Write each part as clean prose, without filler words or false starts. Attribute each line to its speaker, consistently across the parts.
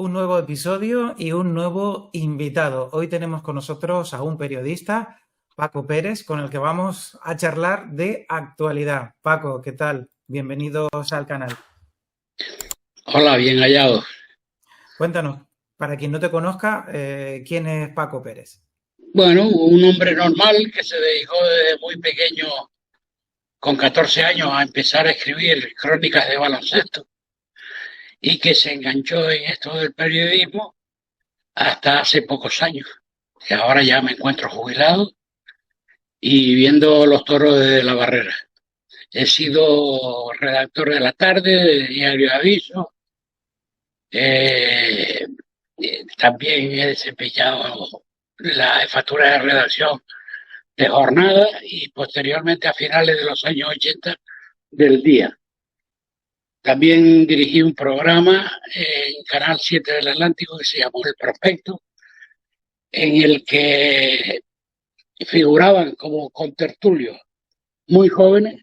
Speaker 1: un nuevo episodio y un nuevo invitado. Hoy tenemos con nosotros a un periodista, Paco Pérez, con el que vamos a charlar de actualidad. Paco, ¿qué tal? Bienvenidos al canal.
Speaker 2: Hola, bien hallado.
Speaker 1: Cuéntanos, para quien no te conozca, ¿quién es Paco Pérez?
Speaker 2: Bueno, un hombre normal que se dedicó desde muy pequeño, con 14 años, a empezar a escribir crónicas de baloncesto y que se enganchó en esto del periodismo hasta hace pocos años. Y ahora ya me encuentro jubilado y viendo los toros desde la barrera. He sido redactor de La Tarde, de Diario de Aviso. También he desempeñado la jefatura de redacción de Jornada y posteriormente a finales de los años 80 del Día. También dirigí un programa en Canal 7 del Atlántico que se llamó El Prospecto, en el que figuraban como contertulios muy jóvenes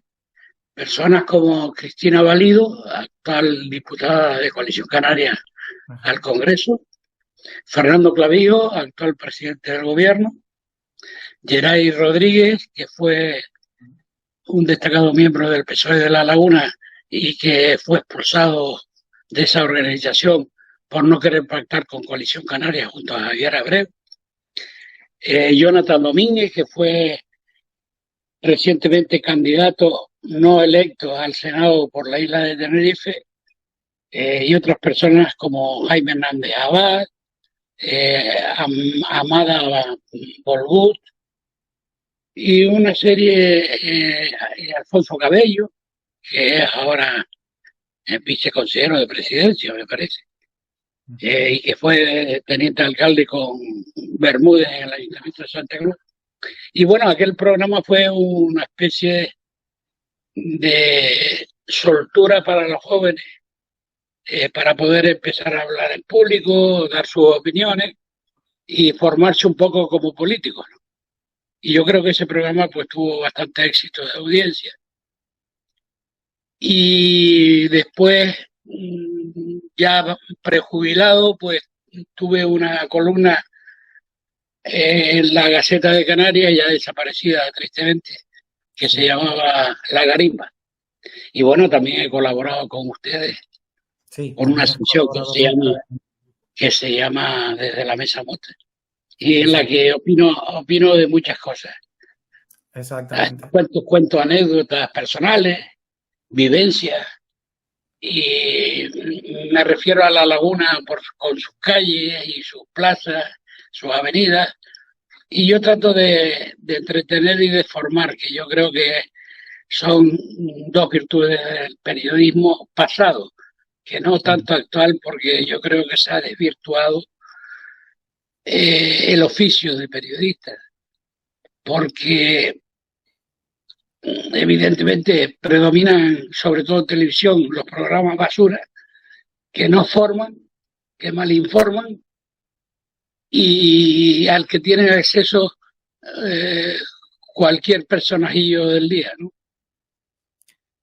Speaker 2: personas como Cristina Valido, actual diputada de Coalición Canaria al Congreso, Fernando Clavijo, actual presidente del gobierno, Geray Rodríguez, que fue un destacado miembro del PSOE de La Laguna y que fue expulsado de esa organización por no querer pactar con Coalición Canaria junto a Javier Abreu. Jonathan Domínguez, que fue recientemente candidato no electo al Senado por la isla de Tenerife, y otras personas como Jaime Hernández Abad, Amada Bolgut y una serie, Alfonso Cabello, que es ahora viceconsejero de presidencia, me parece, y que fue teniente alcalde con Bermúdez en el Ayuntamiento de Santa Cruz. Y bueno, aquel programa fue una especie de soltura para los jóvenes, para poder empezar a hablar en público, dar sus opiniones y formarse un poco como políticos, ¿no? Y yo creo que ese programa pues tuvo bastante éxito de audiencia. Y después, ya prejubilado, pues tuve una columna en la Gaceta de Canarias, ya desaparecida tristemente, que se llamaba La Garimba. Y bueno, también he colaborado con ustedes
Speaker 1: Sí,
Speaker 2: con una
Speaker 1: también has
Speaker 2: sección
Speaker 1: colaborado con
Speaker 2: que se llama Desde la Mesa Mota, y en la
Speaker 1: Exact-
Speaker 2: que opino de muchas cosas.
Speaker 1: Exactamente.
Speaker 2: Cuento anécdotas personales, vivencias, y me refiero a La Laguna con sus calles y sus plazas, sus avenidas, y yo trato de entretener y de formar, que yo creo que son dos virtudes del periodismo pasado, que no tanto actual, porque yo creo que se ha desvirtuado el oficio de periodista, porque evidentemente predominan, sobre todo en televisión, los programas basura que no forman, que malinforman y al que tienen acceso eh, cualquier personajillo del día, ¿no?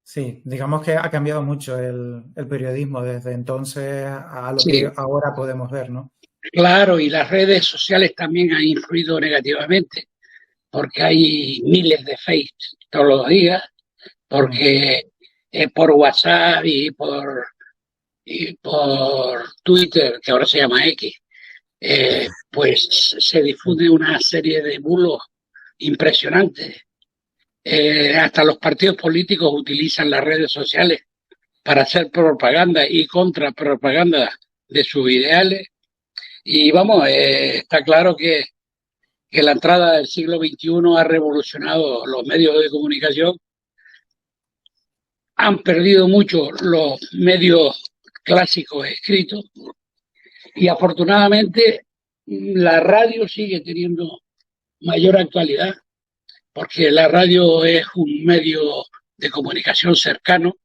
Speaker 1: Sí, digamos que ha cambiado mucho el periodismo desde entonces a lo que
Speaker 2: Sí,
Speaker 1: ahora podemos ver, ¿no?
Speaker 2: claro, y las redes sociales también han influido negativamente, porque hay miles de fakes todos los días,
Speaker 1: Mm.
Speaker 2: porque por WhatsApp y por Twitter, que ahora se llama X, pues se difunde una serie de bulos impresionantes. Hasta los partidos políticos utilizan las redes sociales para hacer propaganda y contrapropaganda de sus ideales. Y vamos, está claro que la entrada del siglo XXI ha revolucionado los medios de comunicación. Han perdido mucho los medios clásicos escritos y afortunadamente la radio sigue teniendo mayor actualidad, porque la radio es un medio de comunicación cercano,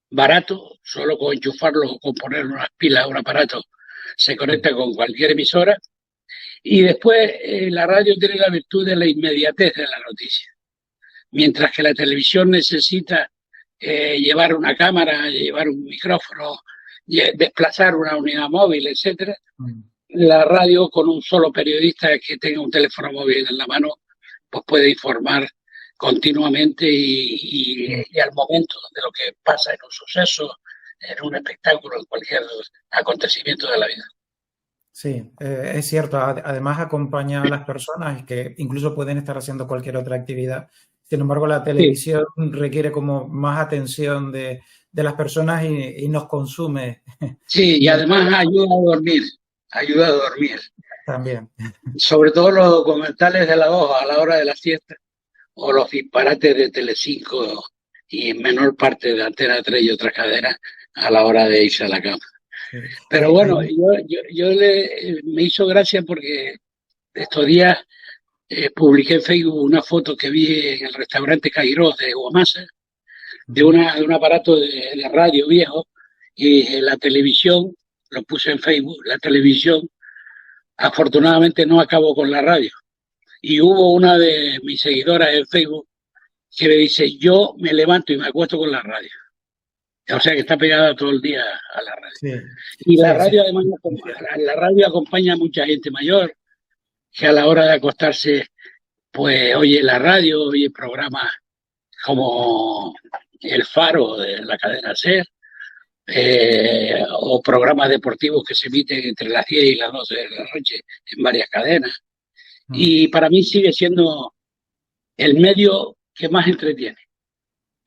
Speaker 2: barato, solo con enchufarlo o con poner unas pilas a un aparato se conecta con cualquier emisora. Y después la radio tiene la virtud de la inmediatez de la noticia, mientras que la televisión necesita llevar una cámara, llevar un micrófono desplazar una unidad móvil, etcétera.
Speaker 1: Mm.
Speaker 2: La radio, con un solo periodista que tenga un teléfono móvil en la mano, pues puede informar continuamente y al momento de lo que pasa en un suceso, en un espectáculo, en cualquier acontecimiento de la vida.
Speaker 1: Sí, es cierto. Además acompaña a las personas que incluso pueden estar haciendo cualquier otra actividad. Sin embargo, la
Speaker 2: Sí,
Speaker 1: televisión requiere como más atención de las personas y nos consume
Speaker 2: sí, y
Speaker 1: mientras
Speaker 2: además ayuda a dormir.
Speaker 1: también.
Speaker 2: Sobre todo los documentales de la 2 a la hora de la siesta o los disparates de Telecinco y en menor parte de Antena 3 y otras cadenas a la hora de irse a la cama.
Speaker 1: Sí.
Speaker 2: Pero bueno, me hizo gracia porque estos días publiqué en Facebook una foto que vi en el restaurante Kairos de Guamasa de un aparato de radio viejo y la televisión, lo puse en Facebook, la televisión afortunadamente no acabó con la radio. Y hubo una de mis seguidoras en Facebook que me dice, yo me levanto y me acuesto con la radio. O sea que está pegada todo el día a la radio.
Speaker 1: Sí,
Speaker 2: Y la
Speaker 1: sí, sí.
Speaker 2: radio además, la radio acompaña a mucha gente mayor que a la hora de acostarse, pues oye la radio, oye programas como El Faro de la cadena SER, o programas deportivos que se emiten entre las 10 y las 12 de la noche en varias cadenas.
Speaker 1: Mm.
Speaker 2: Y para mí sigue siendo el medio que más entretiene.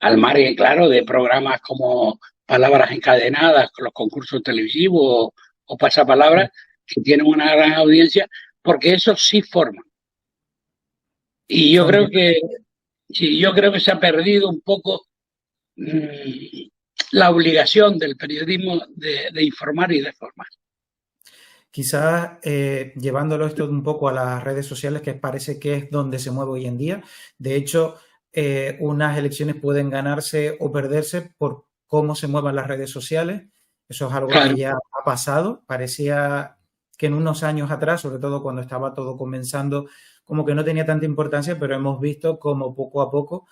Speaker 2: Al margen, claro, de programas como Palabras Encadenadas, los concursos televisivos o Pasapalabras, que tienen una gran audiencia, porque esos sí forman. Y yo
Speaker 1: Son
Speaker 2: creo que, sí, yo creo que se ha perdido un poco la obligación del periodismo de informar y de formar.
Speaker 1: quizás llevándolo esto un poco a las redes sociales, que parece que es donde se mueve hoy en día. De hecho, unas elecciones pueden ganarse o perderse por cómo se muevan las redes sociales. Eso es algo que
Speaker 2: Claro,
Speaker 1: ya ha pasado. Parecía que en unos años atrás, sobre todo cuando estaba todo comenzando, como que no tenía tanta importancia, pero hemos visto como poco a poco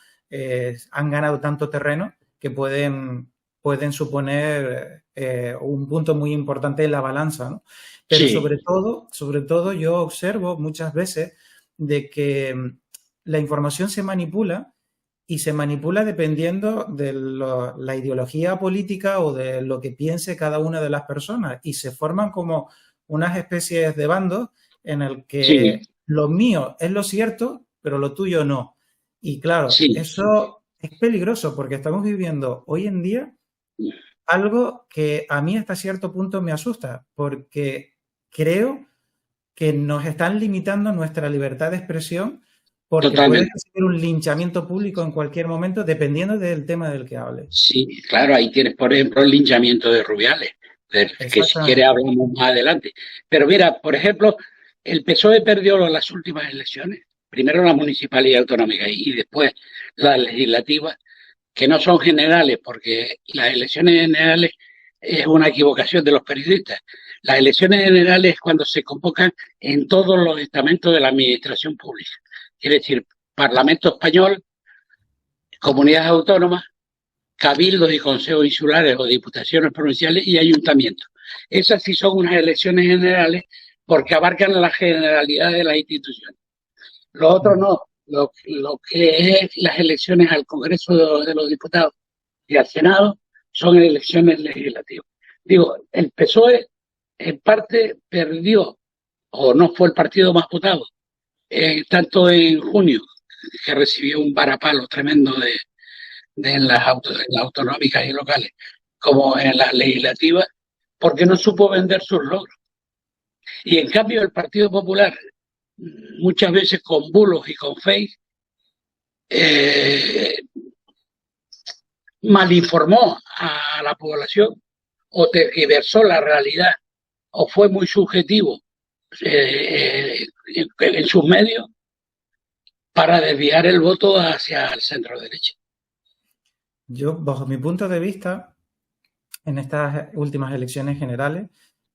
Speaker 1: han ganado tanto terreno que pueden suponer un punto muy importante en la balanza, ¿no? Pero
Speaker 2: sí,
Speaker 1: sobre todo yo observo muchas veces de que la información se manipula y se manipula dependiendo de la ideología política o de lo que piense cada una de las personas y se forman como unas especies de bandos en el
Speaker 2: sí,
Speaker 1: que lo mío es lo cierto, pero lo tuyo no. Y claro,
Speaker 2: sí,
Speaker 1: eso es peligroso porque estamos viviendo hoy en día algo que a mí hasta cierto punto me asusta, porque creo que nos están limitando nuestra libertad de expresión porque puedes
Speaker 2: totalmente.
Speaker 1: recibir un linchamiento público en cualquier momento dependiendo del tema del que hable.
Speaker 2: Sí, claro, ahí tienes, por ejemplo, el linchamiento de Rubiales, que si quiere
Speaker 1: Exactamente.
Speaker 2: hablamos más adelante. Pero mira, por ejemplo, el PSOE perdió las últimas elecciones, primero la municipal y autonómica y después las legislativas, que no son generales, porque las elecciones generales es una equivocación de los periodistas. Las elecciones generales es cuando se convocan en todos los estamentos de la administración pública, quiere decir, Parlamento Español, comunidades autónomas, cabildos y consejos insulares o diputaciones provinciales y ayuntamientos. Esas sí son unas elecciones generales porque abarcan la generalidad de las instituciones. Lo otro no. Lo que es las elecciones al Congreso de los Diputados y al Senado son elecciones legislativas. Digo, el PSOE en parte perdió o no fue el partido más votado, tanto en junio, que recibió un varapalo tremendo en las autonómicas y locales, como en las legislativas, porque no supo vender sus logros. Y en cambio el Partido Popular, muchas veces con bulos y con fake, eh, malinformó a la población o tergiversó la realidad o fue muy subjetivo en sus medios para desviar el voto hacia el centro derecha.
Speaker 1: Yo, bajo mi punto de vista, en estas últimas elecciones generales,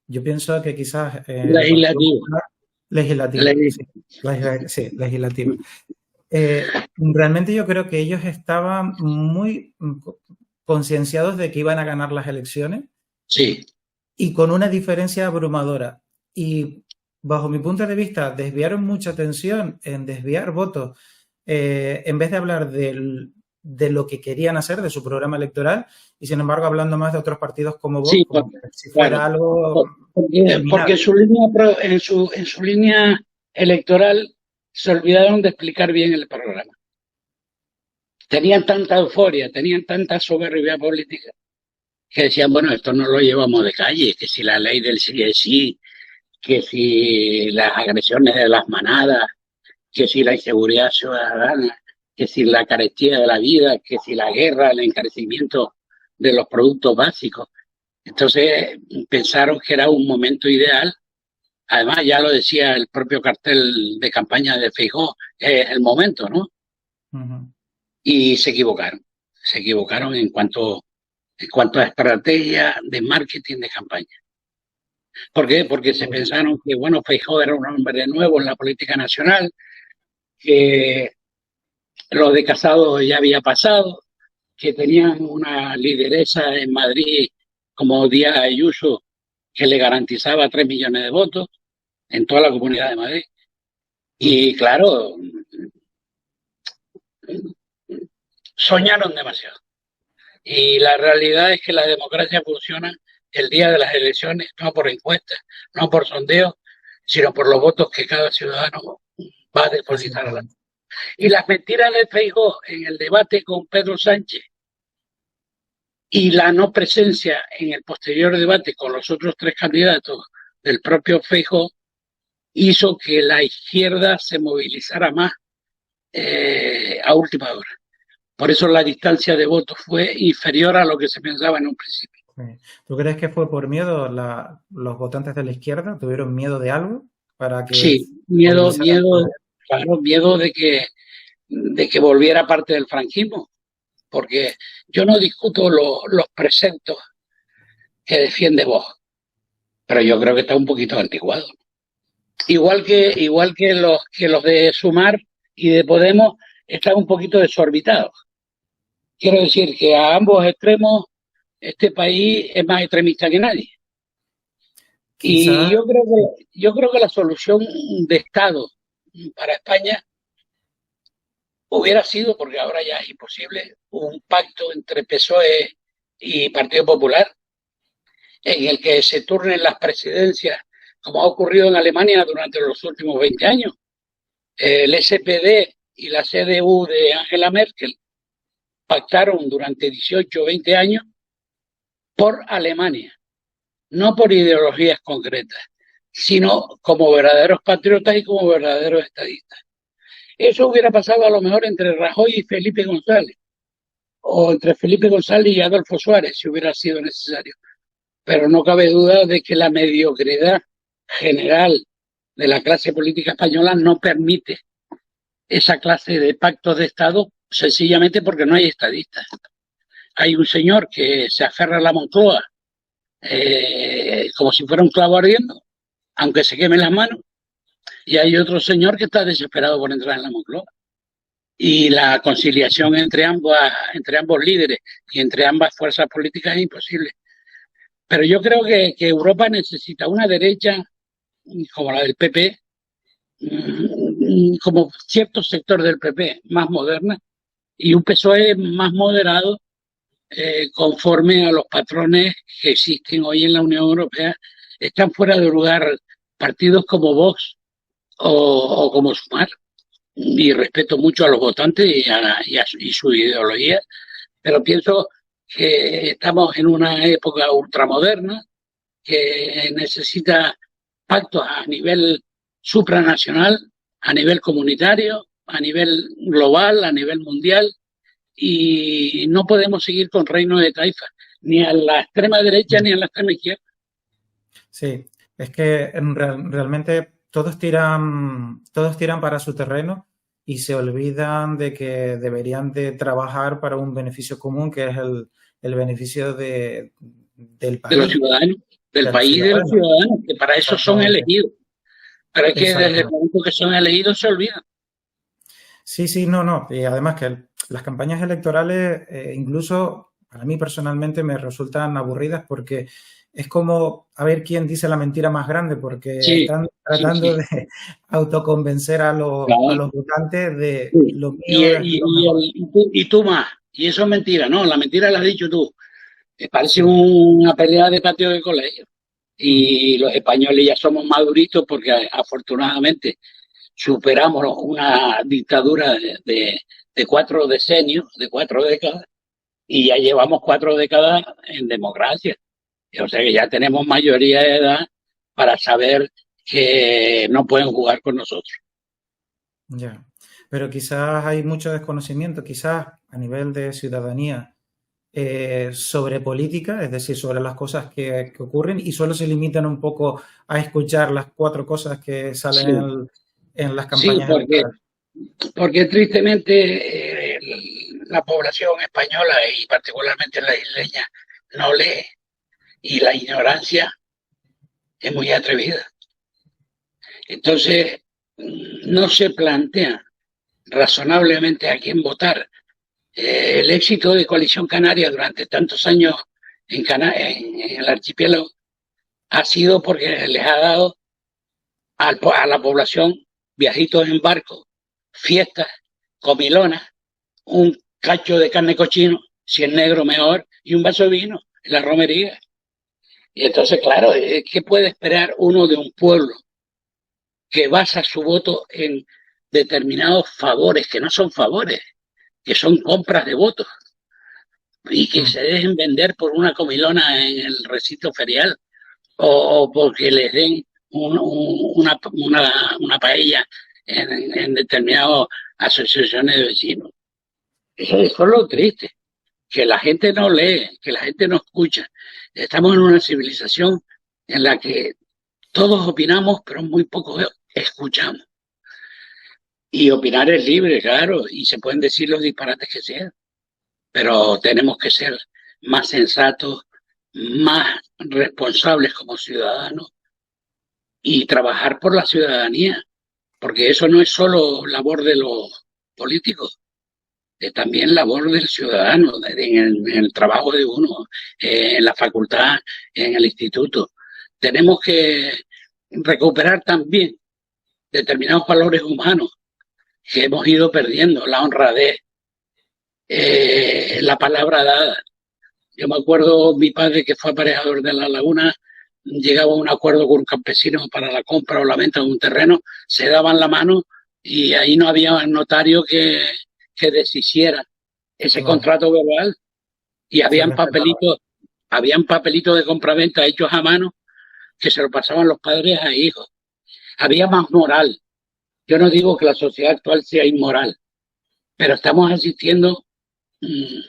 Speaker 1: yo pienso que quizás el Partido
Speaker 2: Legislativo.
Speaker 1: Popular legislativa, sí, sí, legislativa. Realmente yo creo que ellos estaban muy concienciados de que iban a ganar las elecciones
Speaker 2: Sí,
Speaker 1: y con una diferencia abrumadora. Y bajo mi punto de vista, desviaron mucha atención en desviar votos, en vez de hablar de lo que querían hacer, de su programa electoral, y sin embargo hablando más de otros partidos como
Speaker 2: sí,
Speaker 1: Vox, como si
Speaker 2: claro.
Speaker 1: fuera algo
Speaker 2: Porque
Speaker 1: terminado.
Speaker 2: en su línea electoral se olvidaron de explicar bien el programa. Tenían tanta euforia, tenían tanta soberbia política, que decían, bueno, esto no lo llevamos de calle, que si la ley del sí es sí, que si las agresiones de las manadas, que si la inseguridad ciudadana, que si la carestía de la vida, que si la guerra, el encarecimiento de los productos básicos. Entonces pensaron que era un momento ideal. Además, ya lo decía el propio cartel de campaña de Feijóo, es el momento, ¿no?
Speaker 1: Ujú.
Speaker 2: Y se equivocaron. Se equivocaron en cuanto a estrategia de marketing de campaña. ¿Por qué? Porque se pensaron que, bueno, Feijóo era un hombre nuevo en la política nacional, que lo de Casado ya había pasado, que tenían una lideresa en Madrid como Díaz Ayuso que le garantizaba 3 millones de votos en toda la Comunidad de Madrid. Y claro, soñaron demasiado. Y la realidad es que la democracia funciona el día de las elecciones, no por encuestas, no por sondeos, sino por los votos que cada ciudadano va a depositar a la. Y las mentiras de Feijóo en el debate con Pedro Sánchez y la no presencia en el posterior debate con los otros tres candidatos del propio Feijóo hizo que la izquierda se movilizara más a última hora. Por eso la distancia de votos fue inferior a lo que se pensaba en un principio.
Speaker 1: ¿Tú crees que fue por miedo los votantes de la izquierda? ¿Tuvieron miedo de algo para que
Speaker 2: Sí, miedo,
Speaker 1: movilizaran?
Speaker 2: miedo, claro, miedo de que volviera parte del franquismo, porque yo no discuto los preceptos que defiende Vox, pero yo creo que está un poquito anticuado. Igual que los de Sumar y de Podemos están un poquito desorbitados. Quiero decir que a ambos extremos este país es más extremista que nadie. Y
Speaker 1: Quizás,
Speaker 2: yo creo que la solución de Estado para España hubiera sido, porque ahora ya es imposible, un pacto entre PSOE y Partido Popular en el que se turnen las presidencias, como ha ocurrido en Alemania durante los últimos 20 años. El SPD y la CDU de Angela Merkel pactaron durante 18 o 20 años por Alemania, no por ideologías concretas, sino como verdaderos patriotas y como verdaderos estadistas. Eso hubiera pasado a lo mejor entre Rajoy y Felipe González, o entre Felipe González y Adolfo Suárez, si hubiera sido necesario. Pero no cabe duda de que la mediocridad general de la clase política española no permite esa clase de pactos de Estado, sencillamente porque no hay estadistas. Hay un señor que se aferra a la Moncloa como si fuera un clavo ardiendo, aunque se queme las manos, y hay otro señor que está desesperado por entrar en la Moncloa. Y la conciliación entre ambos líderes y entre ambas fuerzas políticas es imposible. Pero yo creo que Europa necesita una derecha como la del PP, como cierto sector del PP más moderna, y un PSOE más moderado, conforme a los patrones que existen hoy en la Unión Europea. Están fuera de lugar partidos como Vox o como Sumar, y respeto mucho a los votantes y su ideología, pero pienso que estamos en una época ultramoderna que necesita pactos a nivel supranacional, a nivel comunitario, a nivel global, a nivel mundial, y no podemos seguir con reino de taifa, ni a la extrema derecha ni a la extrema izquierda.
Speaker 1: sí, es que realmente todos tiran para su terreno y se olvidan de que deberían de trabajar para un beneficio común, que es el beneficio del
Speaker 2: De los
Speaker 1: país,
Speaker 2: ciudadanos, del
Speaker 1: de los
Speaker 2: país y de los
Speaker 1: ciudadanos.
Speaker 2: ciudadanos, que para eso son
Speaker 1: Exactamente,
Speaker 2: elegidos. Pero es que desde el
Speaker 1: exactamente.
Speaker 2: momento que son elegidos se olvidan.
Speaker 1: Sí, sí, no, no. Y además que las campañas electorales, incluso para mí personalmente me resultan aburridas porque es como a ver quién dice la mentira más grande, porque
Speaker 2: Sí,
Speaker 1: están
Speaker 2: sí,
Speaker 1: tratando
Speaker 2: sí,
Speaker 1: de autoconvencer a
Speaker 2: claro.
Speaker 1: los votantes de
Speaker 2: Sí.
Speaker 1: lo mío es lo mejor.
Speaker 2: Y tú más. Y eso es mentira, no, la mentira la has dicho tú. Parece
Speaker 1: Sí.
Speaker 2: una pelea de patio de colegio.
Speaker 1: Ujú.
Speaker 2: Y los españoles ya somos maduritos porque afortunadamente superamos una dictadura de 4 decenios, de 4 décadas, y ya llevamos 4 décadas en democracia. O sea que ya tenemos mayoría de edad para saber que no pueden jugar con nosotros.
Speaker 1: Ya. Pero quizás hay mucho desconocimiento, quizás a nivel de ciudadanía, sobre política, es decir, sobre las cosas que ocurren y solo se limitan un poco a escuchar las cuatro cosas que salen
Speaker 2: Sí,
Speaker 1: en las
Speaker 2: sí,
Speaker 1: campañas electorales.
Speaker 2: porque tristemente la población española y particularmente la isleña no lee y la ignorancia es muy atrevida. Entonces, no se plantea razonablemente a quién votar. El éxito de Coalición Canaria durante tantos años en el archipiélago ha sido porque les ha dado a la población viajitos en barco, fiestas, comilonas, un cacho de carne cochino, si es negro mejor, y un vaso de vino en la romería. Y entonces, claro, ¿qué puede esperar uno de un pueblo que basa su voto en determinados favores, que no son favores, que son compras de votos, y que
Speaker 1: Mm.
Speaker 2: se dejen vender por una comilona en el recinto ferial, o porque les den una paella en determinadas asociaciones de vecinos? Eso es lo triste, que la gente no lee, que la gente no escucha. Estamos en una civilización en la que todos opinamos, pero muy pocos escuchamos. Y opinar es libre, claro, y se pueden decir los disparates que sean, pero tenemos que ser más sensatos, más responsables como ciudadanos y trabajar por la ciudadanía, porque eso no es solo labor de los políticos, es también labor del ciudadano, en el trabajo de uno, en la facultad, en el instituto. Tenemos que recuperar también determinados valores humanos que hemos ido perdiendo, la honradez, la palabra dada. Yo me acuerdo, mi padre, que fue aparejador de la laguna, llegaba a un acuerdo con un campesino para la compra o la venta de un terreno, se daban la mano y ahí no había notario que deshiciera ese
Speaker 1: Claro,
Speaker 2: contrato verbal, y
Speaker 1: se respetaba.
Speaker 2: habían papelitos de compraventa hechos a mano que se lo pasaban los padres a hijos. Había más moral. Yo no digo que la sociedad actual sea inmoral, pero estamos asistiendo, mm,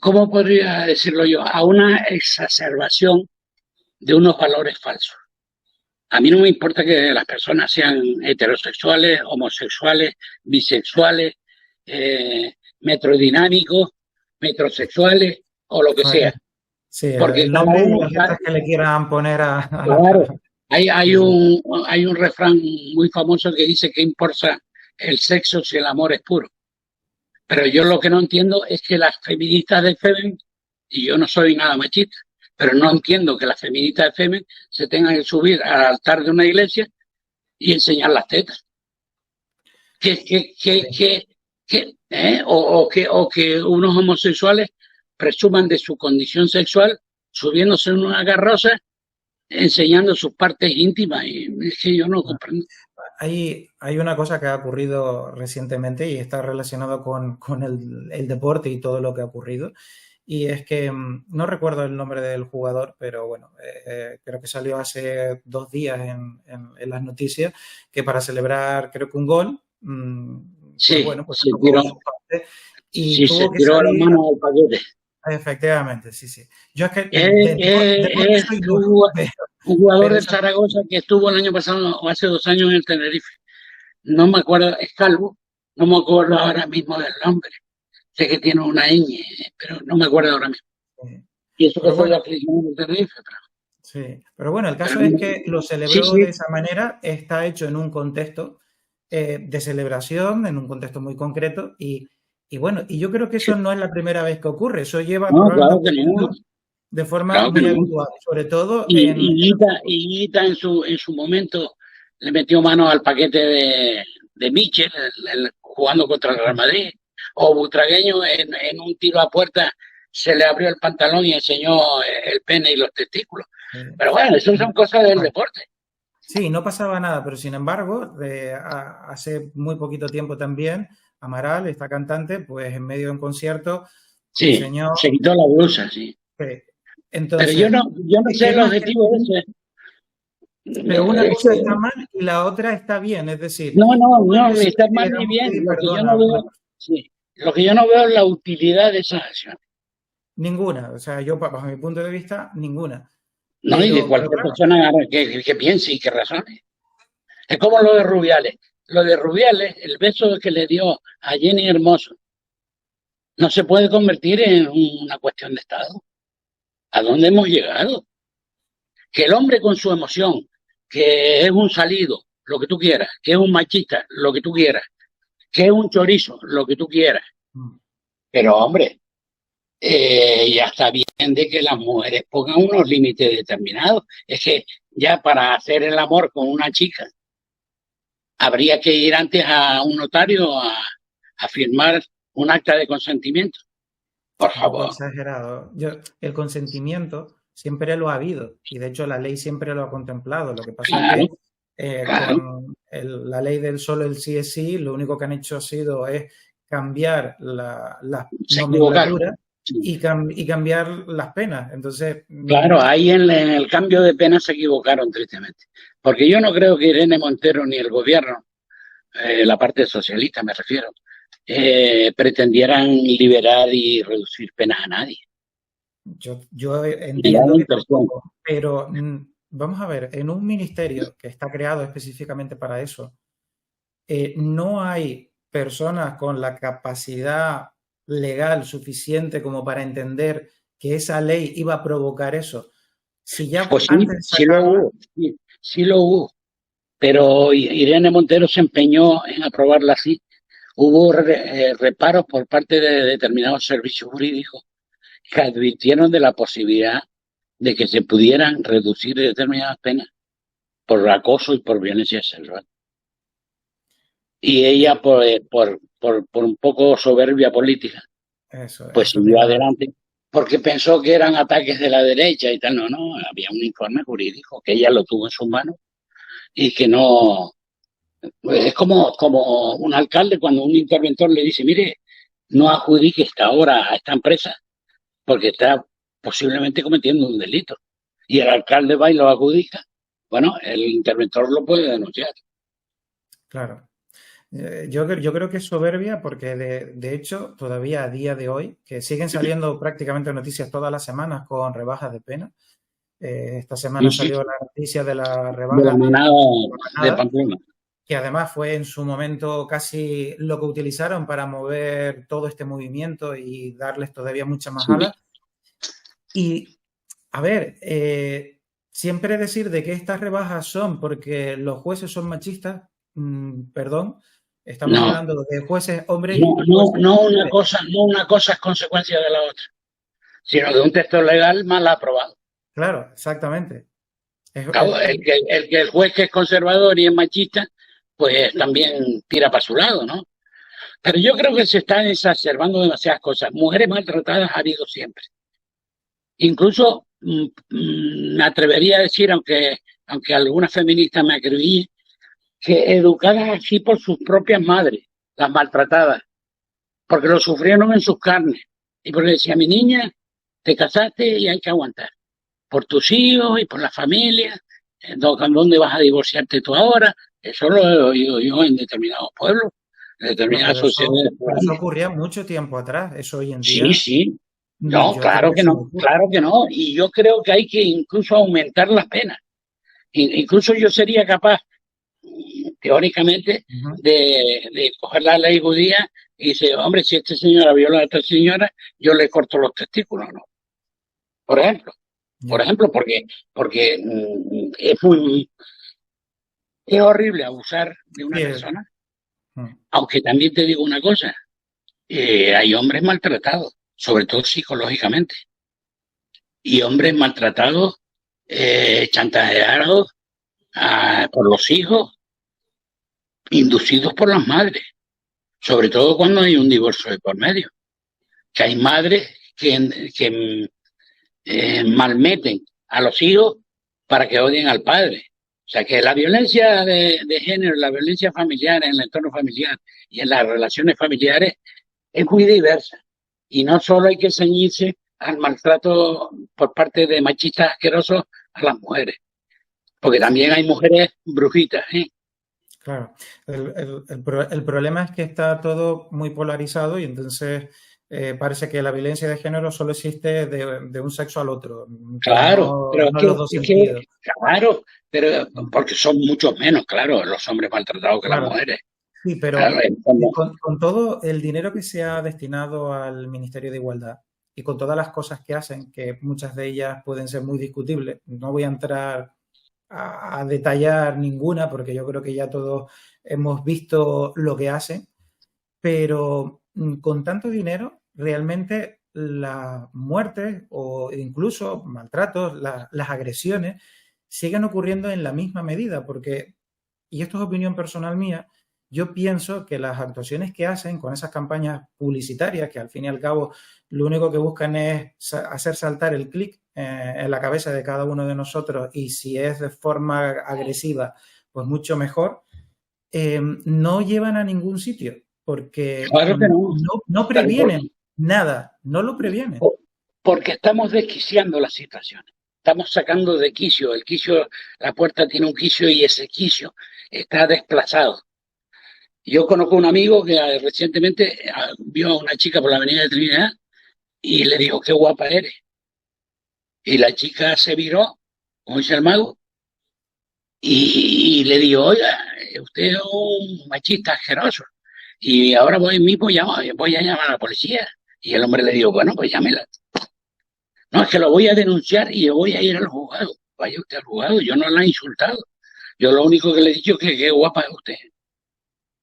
Speaker 2: ¿cómo podría decirlo yo?, a una exacerbación de unos valores falsos. A mí no me importa que las personas sean heterosexuales, homosexuales, bisexuales, metrodinámicos, metrosexuales o lo que sea,
Speaker 1: Sí,
Speaker 2: porque
Speaker 1: el
Speaker 2: cada
Speaker 1: nombre y
Speaker 2: uno,
Speaker 1: las letras que le quieran poner a la
Speaker 2: claro,
Speaker 1: palabra.
Speaker 2: hay
Speaker 1: Sí, sí.
Speaker 2: hay un refrán muy famoso que dice que importa el sexo si el amor es puro. Pero yo lo que no entiendo es que las feministas de Femen, y yo no soy nada machista, pero no entiendo que las feministas de Femen se tengan que subir al altar de una iglesia y enseñar las tetas. Que, que, que, que, o que unos homosexuales presuman de su condición sexual subiéndose en una carroza enseñando sus partes íntimas. Y es que yo no comprendo.
Speaker 1: Hay una cosa que ha ocurrido recientemente y está relacionado con el deporte y todo lo que ha ocurrido. Y es que no recuerdo el nombre del jugador, pero bueno, creo que salió hace 2 días en las noticias que para celebrar, creo que un gol, pues
Speaker 2: Sí,
Speaker 1: bueno, pues tocó su parte y
Speaker 2: sí, se
Speaker 1: tuvo que
Speaker 2: tiró la
Speaker 1: salir.
Speaker 2: mano al paquete.
Speaker 1: Efectivamente, sí, sí. Yo es que
Speaker 2: Es,
Speaker 1: deporte
Speaker 2: es
Speaker 1: soy nulo,
Speaker 2: un jugador
Speaker 1: pero
Speaker 2: del
Speaker 1: esa.
Speaker 2: Zaragoza que estuvo el año pasado o hace 2 años en el Tenerife. No me acuerdo, es calvo, no me acuerdo ahora mismo del nombre. Sé que tiene una ñ, pero no me acuerdo ahora mismo. Y eso que
Speaker 1: Pero
Speaker 2: fue
Speaker 1: bueno,
Speaker 2: la afición del Tenerife.
Speaker 1: sí, pero bueno, el
Speaker 2: Pero
Speaker 1: caso es que lo
Speaker 2: sí,
Speaker 1: celebró de
Speaker 2: sí,
Speaker 1: esa manera, está hecho en un contexto de celebración, en un contexto muy concreto, y Y bueno, y yo creo que eso no es la primera vez que ocurre, eso lleva
Speaker 2: No, claro
Speaker 1: probablemente
Speaker 2: que no,
Speaker 1: ocurriendo de forma
Speaker 2: claro que
Speaker 1: muy
Speaker 2: no.
Speaker 1: habitual, sobre todo en
Speaker 2: Y Guita en su momento le metió mano al paquete de Michel jugando contra el Real Madrid. O Butragueño en un tiro a puerta se le abrió el pantalón y enseñó el pene y los testículos.
Speaker 1: eh,
Speaker 2: Pero bueno, eso son cosas del deporte.
Speaker 1: sí, no pasaba nada, pero sin embargo, hace muy poquito tiempo también, Amaral, esta cantante, pues en medio de un concierto
Speaker 2: Sí,
Speaker 1: enseñó.
Speaker 2: se quitó la blusa, sí.
Speaker 1: eh,
Speaker 2: Pero
Speaker 1: entonces,
Speaker 2: yo no sé
Speaker 1: ¿qué
Speaker 2: el
Speaker 1: más
Speaker 2: objetivo de ese.
Speaker 1: pero una
Speaker 2: Es
Speaker 1: cosa
Speaker 2: que,
Speaker 1: está mal y la otra está bien, es decir,
Speaker 2: no, no,
Speaker 1: ¿cómo es
Speaker 2: no, ni
Speaker 1: posible
Speaker 2: está
Speaker 1: que
Speaker 2: mal ni
Speaker 1: queramos
Speaker 2: bien.
Speaker 1: pedir
Speaker 2: Lo que yo
Speaker 1: perdón
Speaker 2: no
Speaker 1: a una
Speaker 2: veo,
Speaker 1: persona?
Speaker 2: sí, lo que yo no veo es la utilidad de esas acciones.
Speaker 1: Ninguna, o sea, yo bajo mi punto de vista, ninguna.
Speaker 2: No, y de
Speaker 1: Pero
Speaker 2: cualquier
Speaker 1: claro,
Speaker 2: persona que piense y que razone. Es como lo de Rubiales. Lo de Rubiales, el beso que le dio a Jenny Hermoso, no se puede convertir en una cuestión de Estado. ¿A dónde hemos llegado? Que el hombre con su emoción, que es un salido, lo que tú quieras, que es un machista, lo que tú quieras, que es un chorizo, lo que tú quieras. Pero hombre, ya está bien de que las mujeres pongan unos límites determinados. Es que ya para hacer el amor con una chica habría que ir antes a un notario a firmar un acta de consentimiento. Por
Speaker 1: un poco
Speaker 2: favor.
Speaker 1: exagerado. El consentimiento siempre lo ha habido y de hecho la ley siempre lo ha contemplado. Lo que pasa es
Speaker 2: Claro,
Speaker 1: que
Speaker 2: claro.
Speaker 1: con la ley del solo el sí es sí, lo único que han hecho ha sido es cambiar la
Speaker 2: Se equivocaron.
Speaker 1: nomenclatura
Speaker 2: Sí.
Speaker 1: y cambiar las penas. Entonces,
Speaker 2: Claro, ahí en el cambio de pena se equivocaron tristemente. Porque yo no creo que Irene Montero ni el gobierno, la parte socialista me refiero, pretendieran liberar y reducir penas a nadie.
Speaker 1: yo
Speaker 2: Me da
Speaker 1: entiendo
Speaker 2: la
Speaker 1: que
Speaker 2: impresión.
Speaker 1: tampoco, pero vamos a ver, en un ministerio que está creado específicamente para eso, no hay personas con la capacidad legal suficiente como para entender que esa ley iba a provocar eso. Si ya
Speaker 2: Pues
Speaker 1: antes
Speaker 2: sí,
Speaker 1: de
Speaker 2: sí lo
Speaker 1: sacarla,
Speaker 2: hubo, sí, sí lo hubo. Pero Irene Montero se empeñó en aprobarla así. Hubo reparos por parte de determinados servicios jurídicos que advirtieron de la posibilidad de que se pudieran reducir determinadas penas por acoso y por violencia sexual. Y
Speaker 1: eh,
Speaker 2: ella, por un poco soberbia política, pues
Speaker 1: eso
Speaker 2: siguió
Speaker 1: tiene la...
Speaker 2: adelante, porque pensó que eran ataques de la derecha y tal. No, no, había un informe jurídico que ella lo tuvo en sus manos y que no. Pues es como un alcalde cuando un interventor le dice, mire, no adjudique esta obra a esta empresa porque está posiblemente cometiendo un delito. Y el alcalde va y lo adjudica. Bueno, el interventor lo puede denunciar.
Speaker 1: Claro. Yo creo que es soberbia porque de hecho todavía a día de hoy, que siguen saliendo prácticamente noticias todas las semanas con rebajas de pena. Esta
Speaker 2: Sí,
Speaker 1: semana
Speaker 2: sí,
Speaker 1: salió la noticia de la
Speaker 2: de la
Speaker 1: rebaja de
Speaker 2: manada
Speaker 1: la
Speaker 2: de
Speaker 1: manada,
Speaker 2: Pamplona.
Speaker 1: que además fue en su momento casi lo que utilizaron para mover todo este movimiento y darles todavía mucha más
Speaker 2: Sí,
Speaker 1: alas. Y, a ver, siempre decir de que estas rebajas son porque los jueces son machistas, perdón, estamos
Speaker 2: no,
Speaker 1: hablando de jueces hombres
Speaker 2: no,
Speaker 1: y
Speaker 2: no,
Speaker 1: jueces
Speaker 2: no
Speaker 1: mujeres.
Speaker 2: no una cosa es consecuencia de la otra, sino de un texto legal mal aprobado.
Speaker 1: Claro, exactamente.
Speaker 2: Claro, el que el juez que es conservador y es machista, pues también tira para su lado, ¿no? Pero yo creo que se están exacerbando demasiadas cosas. Mujeres maltratadas ha habido siempre. Incluso me atrevería a decir, aunque algunas feministas me acribillen, que educadas así por sus propias madres, las maltratadas, porque lo sufrieron en sus carnes. Y porque decía, mi niña, te casaste y hay que aguantar. Por tus hijos y por la familia. ¿Dónde vas a divorciarte tú ahora? Eso lo he oído yo en determinados pueblos, en
Speaker 1: No,
Speaker 2: determinadas sociedades
Speaker 1: pero eso
Speaker 2: grandes.
Speaker 1: ocurría mucho tiempo atrás. Eso hoy en
Speaker 2: Sí,
Speaker 1: día
Speaker 2: sí.
Speaker 1: ni
Speaker 2: No,
Speaker 1: yo creo que se me ocurra.
Speaker 2: claro que no. Y yo creo que hay que incluso aumentar las penas. Incluso yo sería capaz, teóricamente,
Speaker 1: Ujú.
Speaker 2: de coger la ley judía y decir, hombre, si esta señora viola a esta señora, yo le corto los testículos, ¿no? Por ejemplo. Por
Speaker 1: Ya.
Speaker 2: ejemplo, porque es horrible abusar de una
Speaker 1: Sí,
Speaker 2: persona,
Speaker 1: mm,
Speaker 2: aunque también te digo una cosa, hay hombres maltratados, sobre todo psicológicamente, y hombres maltratados, chantajeados por los hijos, inducidos por las madres, sobre todo cuando hay un divorcio de por medio, que hay madres que malmeten a los hijos para que odien al padre. O sea que la violencia de género, la violencia familiar en el entorno familiar y en las relaciones familiares es muy diversa. Y no solo hay que ceñirse al maltrato por parte de machistas asquerosos a las mujeres, porque también hay mujeres brujitas, ¿eh?
Speaker 1: Claro, el problema es que está todo muy polarizado y entonces parece que la violencia de género solo existe de un sexo al otro, pero
Speaker 2: Claro, pero
Speaker 1: no en los dos sentidos.
Speaker 2: claro, pero porque son muchos menos, claro, los hombres maltratados que las
Speaker 1: Claro,
Speaker 2: mujeres.
Speaker 1: sí, pero
Speaker 2: Claro, es como,
Speaker 1: con todo el dinero que se ha destinado al Ministerio de Igualdad y con todas las cosas que hacen, que muchas de ellas pueden ser muy discutibles, no voy a entrar a detallar ninguna porque yo creo que ya todos hemos visto lo que hacen, pero con tanto dinero, realmente las muertes o incluso maltratos, las agresiones, siguen ocurriendo en la misma medida, porque, y esto es opinión personal mía, yo pienso que las actuaciones que hacen con esas campañas publicitarias, que al fin y al cabo lo único que buscan es hacer saltar el clic en la cabeza de cada uno de nosotros y si es de forma agresiva, pues mucho mejor, no llevan a ningún sitio porque
Speaker 2: claro que no,
Speaker 1: no
Speaker 2: pero
Speaker 1: previenen nada, no lo previenen.
Speaker 2: porque estamos desquiciando la situación. Estamos sacando de quicio. El quicio, la puerta tiene un quicio y ese quicio está desplazado. Yo conozco un amigo que recientemente vio a una chica por la Avenida de Trinidad y le dijo, qué guapa eres. Y la chica se viró, como dice el mago, y le dijo, oiga, usted es un machista asqueroso. Y ahora voy a llamar a la policía. Y el hombre le dijo, bueno, pues llámela. No, es que lo voy a denunciar y yo voy a ir al juzgado. Vaya usted al juzgado, yo no la he insultado. Yo lo único que le he dicho es que qué guapa es usted.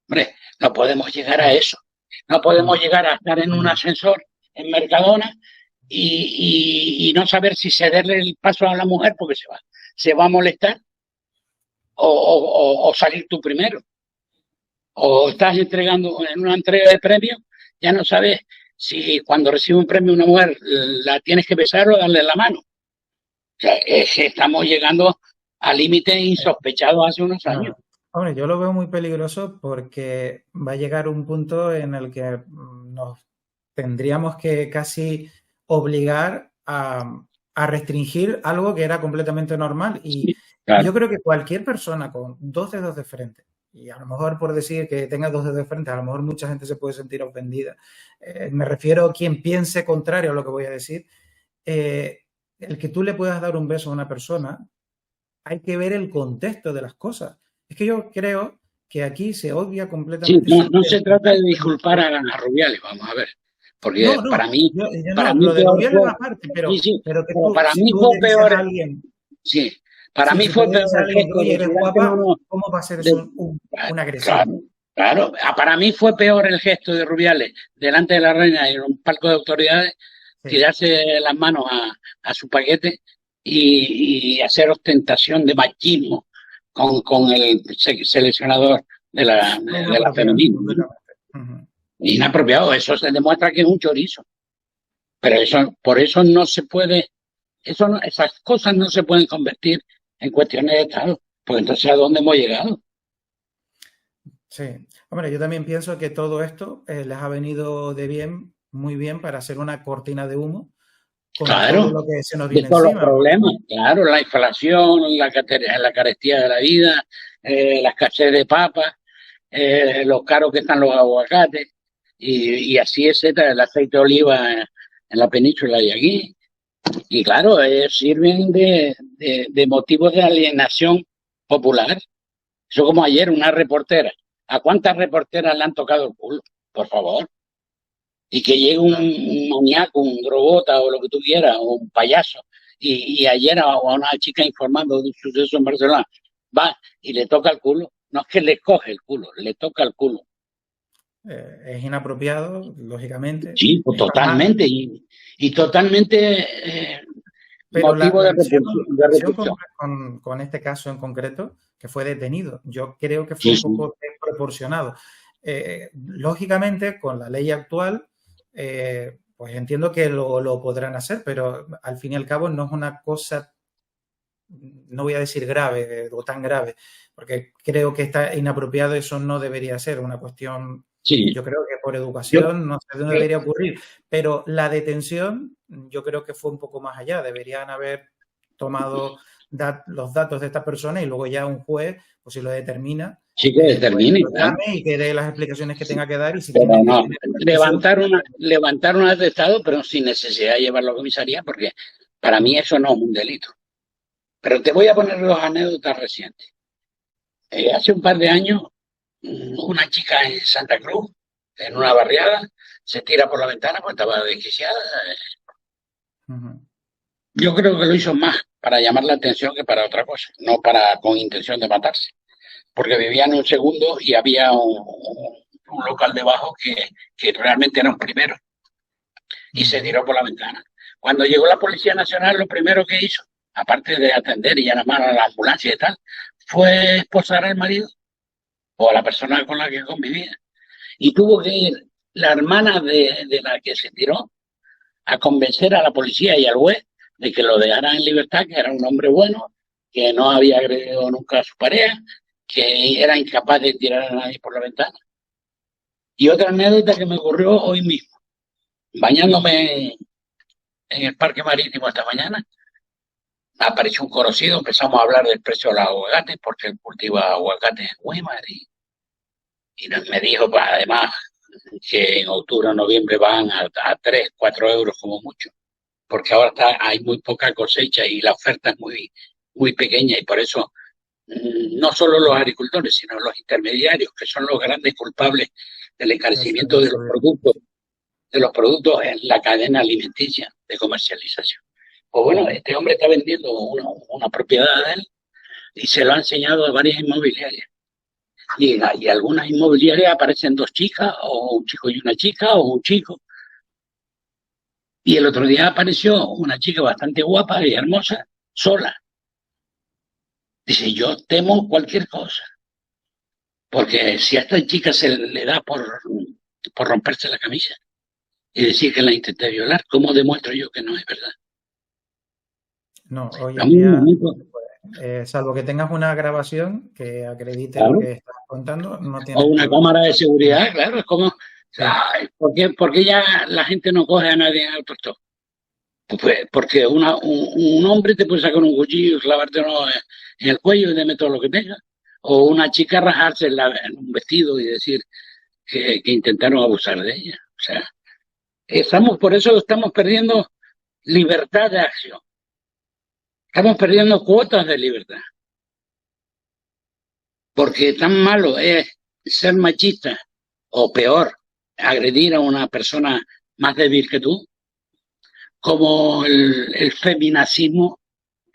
Speaker 2: Hombre, no podemos llegar a eso. No podemos llegar a estar en un ascensor en Mercadona y no saber si cederle el paso a la mujer porque se va a molestar o salir tú primero. O estás entregando en una entrega de premios, ya no sabes si cuando recibe un premio una mujer la tienes que besar o darle la mano. O sea, es que estamos llegando a límites insospechados hace unos años.
Speaker 1: Hombre, yo lo veo muy peligroso porque va a llegar un punto en el que nos tendríamos que casi obligar a restringir algo que era completamente normal. Y
Speaker 2: Claro.
Speaker 1: yo creo que cualquier persona con dos dedos de frente, y a lo mejor por decir que tenga dos dedos de frente, a lo mejor mucha gente se puede sentir ofendida. Me refiero a quien piense contrario a lo que voy a decir. El que tú le puedas dar un beso a una persona, hay que ver el contexto de las cosas. Es que yo creo que aquí se obvia
Speaker 2: Sí,
Speaker 1: completamente.
Speaker 2: no se trata de disculpar a Rubiales, vamos a ver, porque
Speaker 1: No, yo
Speaker 2: para
Speaker 1: no,
Speaker 2: mí
Speaker 1: lo de
Speaker 2: peor
Speaker 1: Rubiales
Speaker 2: fue,
Speaker 1: aparte,
Speaker 2: sí, sí,
Speaker 1: pero que
Speaker 2: pero
Speaker 1: tú,
Speaker 2: para
Speaker 1: si
Speaker 2: mí
Speaker 1: tú
Speaker 2: fue
Speaker 1: le dices
Speaker 2: peor,
Speaker 1: a alguien,
Speaker 2: sí, para
Speaker 1: sí,
Speaker 2: mí
Speaker 1: si tú
Speaker 2: fue
Speaker 1: le
Speaker 2: peor
Speaker 1: dices a
Speaker 2: el
Speaker 1: alguien,
Speaker 2: gesto
Speaker 1: oye,
Speaker 2: de
Speaker 1: eres
Speaker 2: Rubiales que
Speaker 1: guapa, ¿cómo va a ser eso una agresión?
Speaker 2: claro, claro, para mí fue peor el gesto de Rubiales delante de la reina en un palco de autoridades,
Speaker 1: Sí.
Speaker 2: tirarse las manos a su paquete y hacer ostentación de machismo con el seleccionador
Speaker 1: Muy
Speaker 2: de la
Speaker 1: inapropiado,
Speaker 2: femenina, ¿no?
Speaker 1: completamente. Ujú.
Speaker 2: Inapropiado, eso se demuestra que es un chorizo. Pero eso, por eso no se puede, esas cosas no se pueden convertir en cuestiones de Estado, porque entonces ¿a dónde hemos llegado?
Speaker 1: Sí. Hombre, yo también pienso que todo esto les ha venido de bien, muy bien, para hacer una cortina de humo con todo
Speaker 2: Claro,
Speaker 1: lo que se nos
Speaker 2: de
Speaker 1: viene
Speaker 2: todos los
Speaker 1: encima.
Speaker 2: problemas, claro, la inflación, la carestía de la vida, la escasez de papas, los caros que están los aguacates, y así etcétera, el aceite de oliva en la península y aquí. Y claro, sirven de motivos de alienación popular. Eso como ayer una reportera. ¿A cuántas reporteras le han tocado el culo? Por favor. Y que llegue un maníaco, un drogota o lo que tú quieras, o un payaso. Y ayer a una chica informando de un suceso en Barcelona, va y le toca el culo. No es que le coge el culo, le toca el culo.
Speaker 1: es inapropiado, lógicamente.
Speaker 2: Sí, pues
Speaker 1: Está mal,
Speaker 2: totalmente. Y totalmente
Speaker 1: pero
Speaker 2: motivo
Speaker 1: la
Speaker 2: de
Speaker 1: visión,
Speaker 2: de
Speaker 1: la visión
Speaker 2: repulsión.
Speaker 1: con este caso en concreto, que fue detenido, yo creo que fue
Speaker 2: Sí,
Speaker 1: un
Speaker 2: sí.
Speaker 1: poco desproporcionado. Lógicamente, con la ley actual, pues entiendo que lo podrán hacer, pero al fin y al cabo no es una cosa, no voy a decir grave o tan grave, porque creo que está inapropiado, eso no debería ser una cuestión,
Speaker 2: Sí.
Speaker 1: yo creo que por
Speaker 2: Yo,
Speaker 1: educación no sé, no debería ocurrir, pero la detención yo creo que fue un poco más allá, deberían haber tomado los datos de esta persona y luego ya un juez, pues si lo determina,
Speaker 2: sí que
Speaker 1: pues
Speaker 2: determine,
Speaker 1: lo
Speaker 2: claro.
Speaker 1: llame y que dé las explicaciones que tenga que dar y si
Speaker 2: Pero
Speaker 1: tiene que
Speaker 2: no,
Speaker 1: tener repercusión.
Speaker 2: levantar un atestado, pero sin necesidad de llevarlo a comisaría, porque para mí eso no es un delito. Pero te voy a poner dos anécdotas recientes. Hace un par de años, una chica en Santa Cruz, en una barriada, se tira por la ventana porque estaba desquiciada.
Speaker 1: Ujú.
Speaker 2: Yo creo que lo hizo más para llamar la atención que para otra cosa, no para con intención de matarse, porque vivía en un segundo y había un local debajo que realmente era un primero y se
Speaker 1: Ujú.
Speaker 2: tiró por la ventana. Cuando llegó la Policía Nacional, lo primero que hizo, aparte de atender y llamar a la ambulancia y tal, fue esposar al marido o a la persona con la que convivía. Y tuvo que ir la hermana de la que se tiró a convencer a la policía y al juez de que lo dejaran en libertad, que era un hombre bueno, que no había agredido nunca a su pareja, que era incapaz de tirar a nadie por la ventana. Y otra anécdota que me ocurrió hoy mismo, bañándome en el parque marítimo esta mañana, apareció un conocido, empezamos a hablar del precio de los aguacates, porque él cultiva aguacates en Weimar y me dijo, pues, además, que en octubre o noviembre van a 3, 4 euros como mucho, porque ahora hay muy poca cosecha y la oferta es muy pequeña y por eso no solo los agricultores, sino los intermediarios, que son los grandes culpables del
Speaker 1: Eso
Speaker 2: encarecimiento
Speaker 1: es subir.
Speaker 2: de los productos en la cadena alimenticia de comercialización. Pues bueno,
Speaker 1: Ujú.
Speaker 2: este hombre está vendiendo una propiedad de él y se lo ha enseñado a varias inmobiliarias. Y algunas inmobiliarias aparecen dos chicas, o un chico y una chica, o un chico. Y el otro día apareció una chica bastante guapa y hermosa, sola. Dice, yo temo cualquier cosa. Porque si a esta chica se le da por romperse la camisa y decir que la intenté violar, ¿cómo demuestro yo que no es verdad?
Speaker 1: No, hoy
Speaker 2: A
Speaker 1: en
Speaker 2: un
Speaker 1: día,
Speaker 2: momento,
Speaker 1: salvo que tengas una grabación que acredite lo
Speaker 2: claro,
Speaker 1: que estás contando, no
Speaker 2: o
Speaker 1: tienes
Speaker 2: una
Speaker 1: por...
Speaker 2: cámara de seguridad, claro, es como,
Speaker 1: Sí,
Speaker 2: ay, ¿por qué ya la gente no coge a nadie en autostop? Pues porque un hombre te puede sacar un cuchillo y clavártelo en el cuello y deme todo lo que tenga. O una chica rajarse en un vestido y decir que intentaron abusar de ella. O sea, por eso estamos perdiendo libertad de acción. Estamos perdiendo cuotas de libertad. Porque tan malo es ser machista o peor, agredir a una persona más débil que tú, como el feminacismo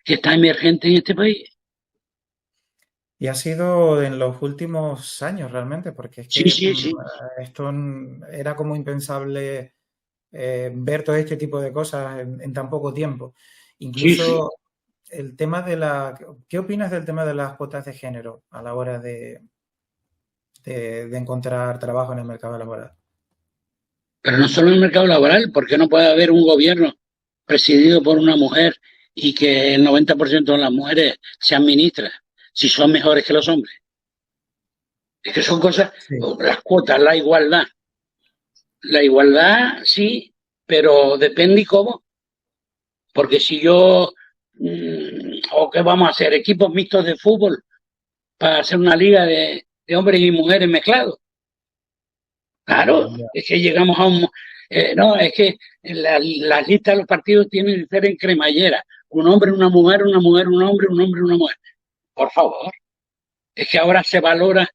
Speaker 2: que está emergente en este país.
Speaker 1: y ha sido en los últimos años realmente, porque es
Speaker 2: Sí,
Speaker 1: que
Speaker 2: sí, sí.
Speaker 1: esto era como impensable ver todo este tipo de cosas en tan poco tiempo.
Speaker 2: Sí, sí.
Speaker 1: Incluso el tema de la... ¿Qué opinas del tema de las cuotas de género a la hora de encontrar trabajo en el mercado laboral?
Speaker 2: Pero no solo en el mercado laboral, porque no puede haber un gobierno presidido por una mujer y que el 90% de las mujeres sean ministras, si son mejores que los hombres. Es que son cosas,
Speaker 1: Sí.
Speaker 2: las cuotas, la igualdad. La igualdad, sí, pero depende y cómo. Porque si yo, o qué vamos a hacer, equipos mixtos de fútbol para hacer una liga de hombres y mujeres mezclados. Claro,
Speaker 1: Ya.
Speaker 2: es que llegamos a un... no, es que las listas de los partidos tienen que ser en cremallera. Un hombre, una mujer, una mujer, un hombre, un hombre, una mujer. Por favor. Es que ahora se valora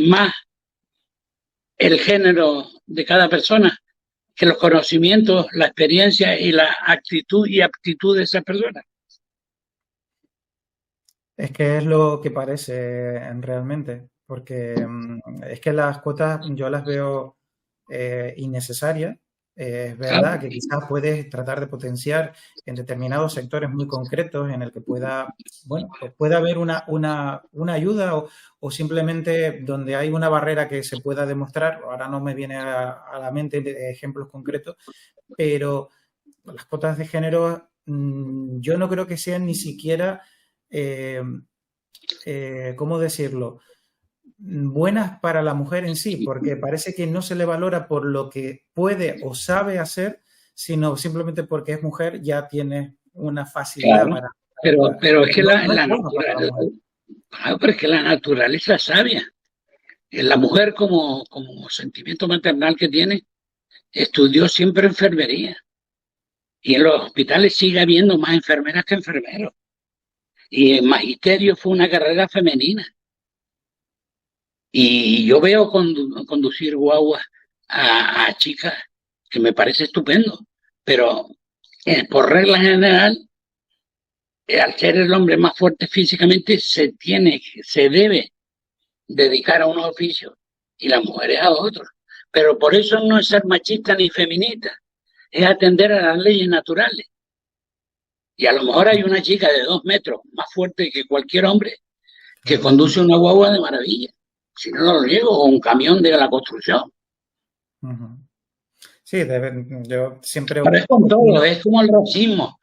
Speaker 2: más el género de cada persona que los conocimientos, la experiencia y la actitud y aptitud de esa persona.
Speaker 1: Es que es lo que parece realmente. porque es que las cuotas yo las veo innecesarias. Es verdad que quizás puedes tratar de potenciar en determinados sectores muy concretos en el que pueda, bueno, pues pueda haber una ayuda o simplemente donde hay una barrera que se pueda demostrar. Ahora no me viene a la mente ejemplos concretos, pero las cuotas de género yo no creo que sean ni siquiera, ¿cómo decirlo? Buenas para la mujer en sí, porque parece que no se le valora por lo que puede o sabe hacer, sino simplemente porque es mujer ya tiene una facilidad
Speaker 2: Claro,
Speaker 1: para...
Speaker 2: pero es que
Speaker 1: no, no es bueno para la mujer.
Speaker 2: pero es que la naturaleza es sabia. La mujer como sentimiento maternal que tiene, estudió siempre enfermería. Y en los hospitales sigue habiendo más enfermeras que enfermeros. Y el magisterio fue una carrera femenina. Y yo veo conducir guaguas a chicas que me parece estupendo. Pero por regla general, al ser el hombre más fuerte físicamente, se debe dedicar a unos oficios y las mujeres a otros. Pero por eso no es ser machista ni feminista, es atender a las leyes naturales. Y a lo mejor hay una chica de 2 metros, más fuerte que cualquier hombre, que
Speaker 1: Claro.
Speaker 2: conduce una guagua de maravilla. Si no lo niego, o un camión de la construcción.
Speaker 1: Ujú. Sí, yo siempre
Speaker 2: Pero es con todo,
Speaker 1: opino.
Speaker 2: es como el racismo.